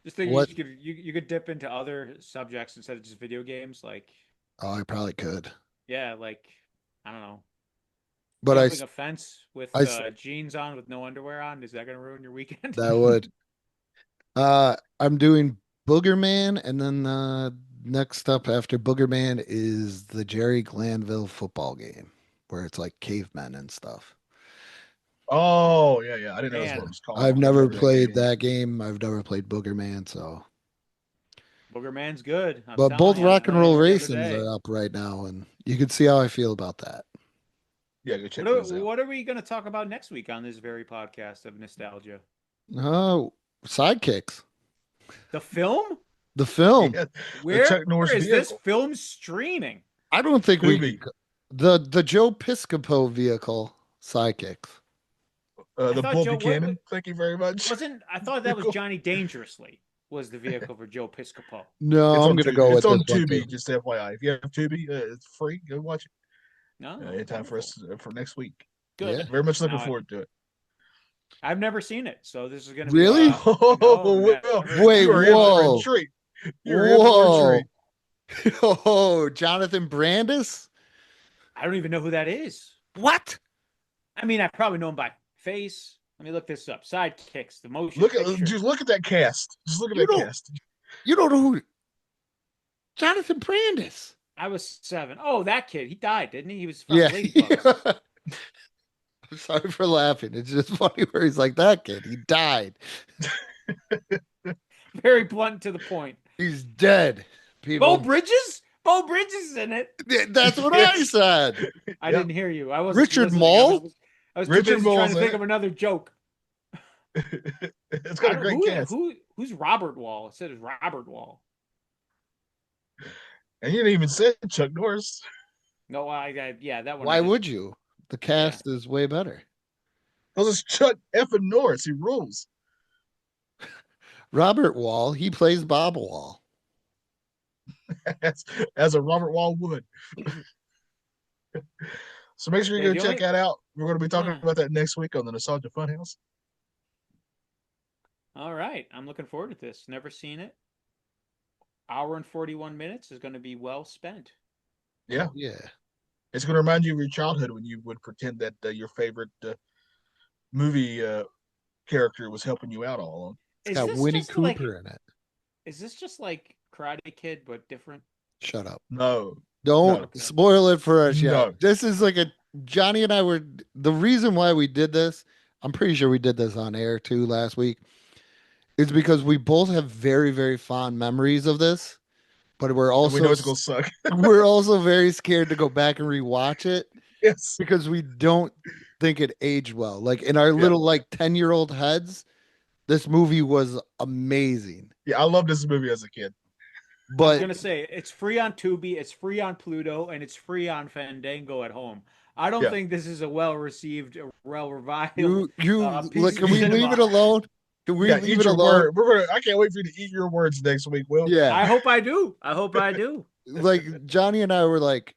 Just think What? you could dip into other subjects instead of just video games. Like, Oh, I probably could. yeah, like, I don't know. But I Jumping a fence with I s- jeans on with no underwear on. Is that going to ruin your weekend? that would. I'm doing Booger Man, and then next up after Booger Man is the Jerry Glanville football game, where it's like cavemen and stuff. Oh yeah. I didn't know that's Man. what it was called. I've I never remember played game. that game. I've never played Booger Man, so. Booger Man's good. I'm But telling both ya. Rock I and know Roll the other Racings day. are up right now, and you can see how I feel about that. Yeah, go check What those are, out. what are we going to talk about next week on this very podcast of nostalgia? No, Sidekicks. The film? The film. Yeah, the Where Chuck Norris is this vehicle. film streaming? I don't think we Tubi. the Joe Piscopo vehicle. Sidekicks. I The thought Bull Joe Buchanan. Thank you very much. I thought that was Vehicle. Johnny Dangerously was the vehicle for Joe Piscopo. No, It's I'm on gonna Tubi. go It's with on this one too. Tubi. Just FYI, if you have Tubi, it's free. Go watch it. No, In time for us for next week. Good. Yeah. Very much looking Now, forward to it. I've never seen it, so this is going to Really? be Oh, no, well, never. Wait, you are in for a whoa. treat. You're in for a Whoa. treat. Oh, Jonathan Brandis? I don't even know who that is. What? I mean, I probably know him by face. Let me look this up. Sidekicks, the motion Look at picture. just look at that cast. Just look at You that don't- cast. You don't know who Jonathan Brandis. I was 7. Oh, that kid. He died, didn't he? He was from Yeah. Ladybugs. I'm sorry for laughing. It's just funny where he's like, that kid, he died. Very blunt to the point. He's dead. People. Bo Bridges? Bo Bridges is in it. That's what I said. I Yep. didn't hear you. I wasn't Richard listening. Mall? I was too Richard busy trying Mall's to in think it. of another joke. It's got a great cast. Who's Robert Wall? It said it's Robert Wall. And you didn't even say Chuck Norris. No, yeah, that one. Why would you? The cast is way better. Because it's Chuck effing Norris. He rules. Robert Wall, he plays Bob Wall. as a Robert Wall would. So make sure you Yeah, go the check only- that out. We're going to be talking Yeah. about that next week on the Nostalgia Funhouse. All right, I'm looking forward to this. Never seen it. Hour and 41 minutes is going to be well spent. Yeah. Yeah. It's going to remind you of your childhood when you would pretend that your favorite movie character was helping you out all along. It's Is got this Winnie just Cooper in it. Is this just like Karate Kid but different? Shut up. No. Don't No. spoil it for us yet. No. This is like Johnny and I were the reason why we did this. I'm pretty sure we did this on air too last week. Is because we both have very, very fond memories of this, but we're And we know also it's going to suck. we're also very scared to go back and rewatch it Yes. because we don't think it aged well. Like in our little like 10-year-old heads, this movie was amazing. Yeah, I loved this movie as a kid. I was But gonna say it's free on Tubi, it's free on Pluto, and it's free on Fandango at home. I don't Yeah. think this is a well received, well reviled. you piece like, of can we cinema. leave it alone? Can we Yeah, leave eat it your alone? word. I can't wait for you to eat your words next week, Will. Yeah. I hope I do. I hope I do. Like Johnny and I were like,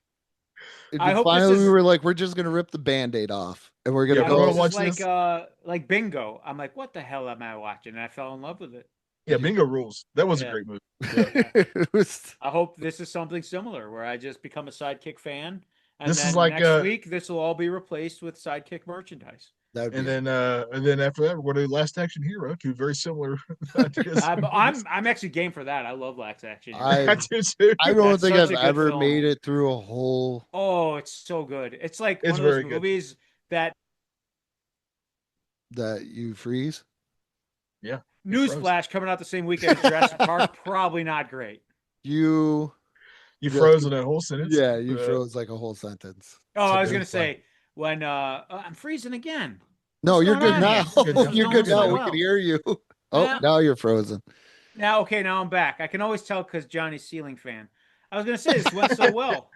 I hope this finally we is- were like, we're just gonna rip the band-aid off and we're gonna Yeah, I we're hope gonna this watch is this. like Bingo. I'm like, what the hell am I watching? And I fell in love with it. Yeah, Bingo Rules. That was Yeah. a great movie. It was I hope this is something similar where I just become a Sidekick fan. And This then is like, next week, this will all be replaced with Sidekick merchandise. that would And be then after that, we're going to Last Action Hero. Two very similar ideas. I'm actually game for that. I love Last Action. I do too. I don't That's think such I've a good ever film. made it through a whole Oh, it's so good. It's like It's one of those very good. movies that that you freeze. newsflash coming out the same weekend as Jurassic Park, probably not great. You You Yeah. froze in that whole sentence. yeah, you Uh, froze like a whole sentence. Oh, So I was it gonna was say when I'm freezing again. No, What's you're going good on now. here? Good now. You're good Going now. so We well. can hear you. Oh, Yeah. now you're frozen. Now I'm back. I can always tell because Johnny's ceiling fan. I was gonna say this went so well,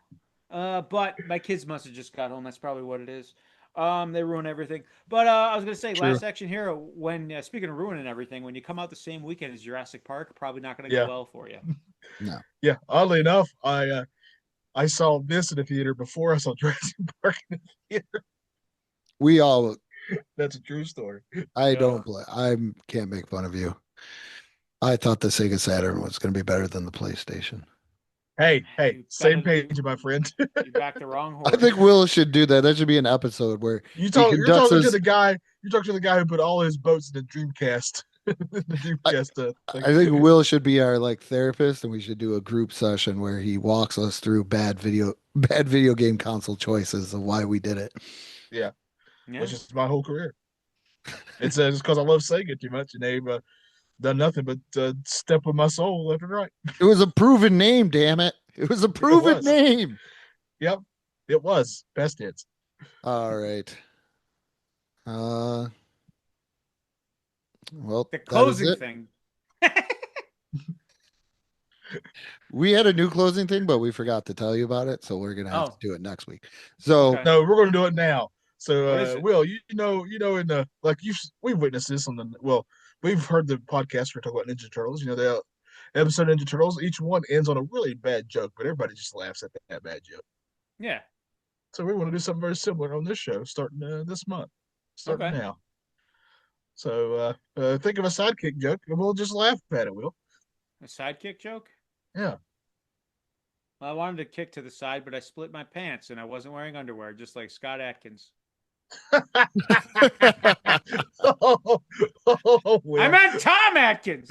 but my kids must have just got home. That's probably what it is. They ruin everything. But I was gonna say, True. Last Action Hero. When speaking of ruining everything, when you come out the same weekend as Jurassic Park, probably not gonna Yeah. go well for you. Yeah, oddly enough, I saw this in the theater before I saw Jurassic Park in the theater. We all That's a true story. I don't play. I can't make fun of you. I thought the Sega Saturn was going to be better than the PlayStation. Hey, You same gotta- page, my friend. You backed the wrong horse. I think Will should do that. That should be an episode where You're conducts talking to his- the guy. You're talking to the guy who put all his boats in the Dreamcast. The Dreamcast. Thing. I think Will should be our like therapist, and we should do a group session where he walks us through bad video game console choices of why we did it. Yeah. Which is my whole career. It's just because I love Sega too much, and they've done nothing but step with my soul left and right. It was a proven name, damn it! It was a proven was. name. Yep, it was best hits. All right. Well, The that is closing it. thing. We had a new closing thing, but we forgot to tell you about it, so we're gonna have to Oh. do it next week. So Okay. No, we're going to do it now. So, What is it? Will, in the we've witnessed this on we've heard the podcast where we talk about Ninja Turtles. You know, the episode of Ninja Turtles, each one ends on a really bad joke, but everybody just laughs at that bad joke. Yeah. So we want to do something very similar on this show, starting this month, starting Okay. now. So think of a sidekick joke, and we'll just laugh at it. Will. A sidekick joke? Yeah. Well, I wanted to kick to the side, but I split my pants and I wasn't wearing underwear, just like Scott Atkins. Oh, I Will. meant Tom Atkins.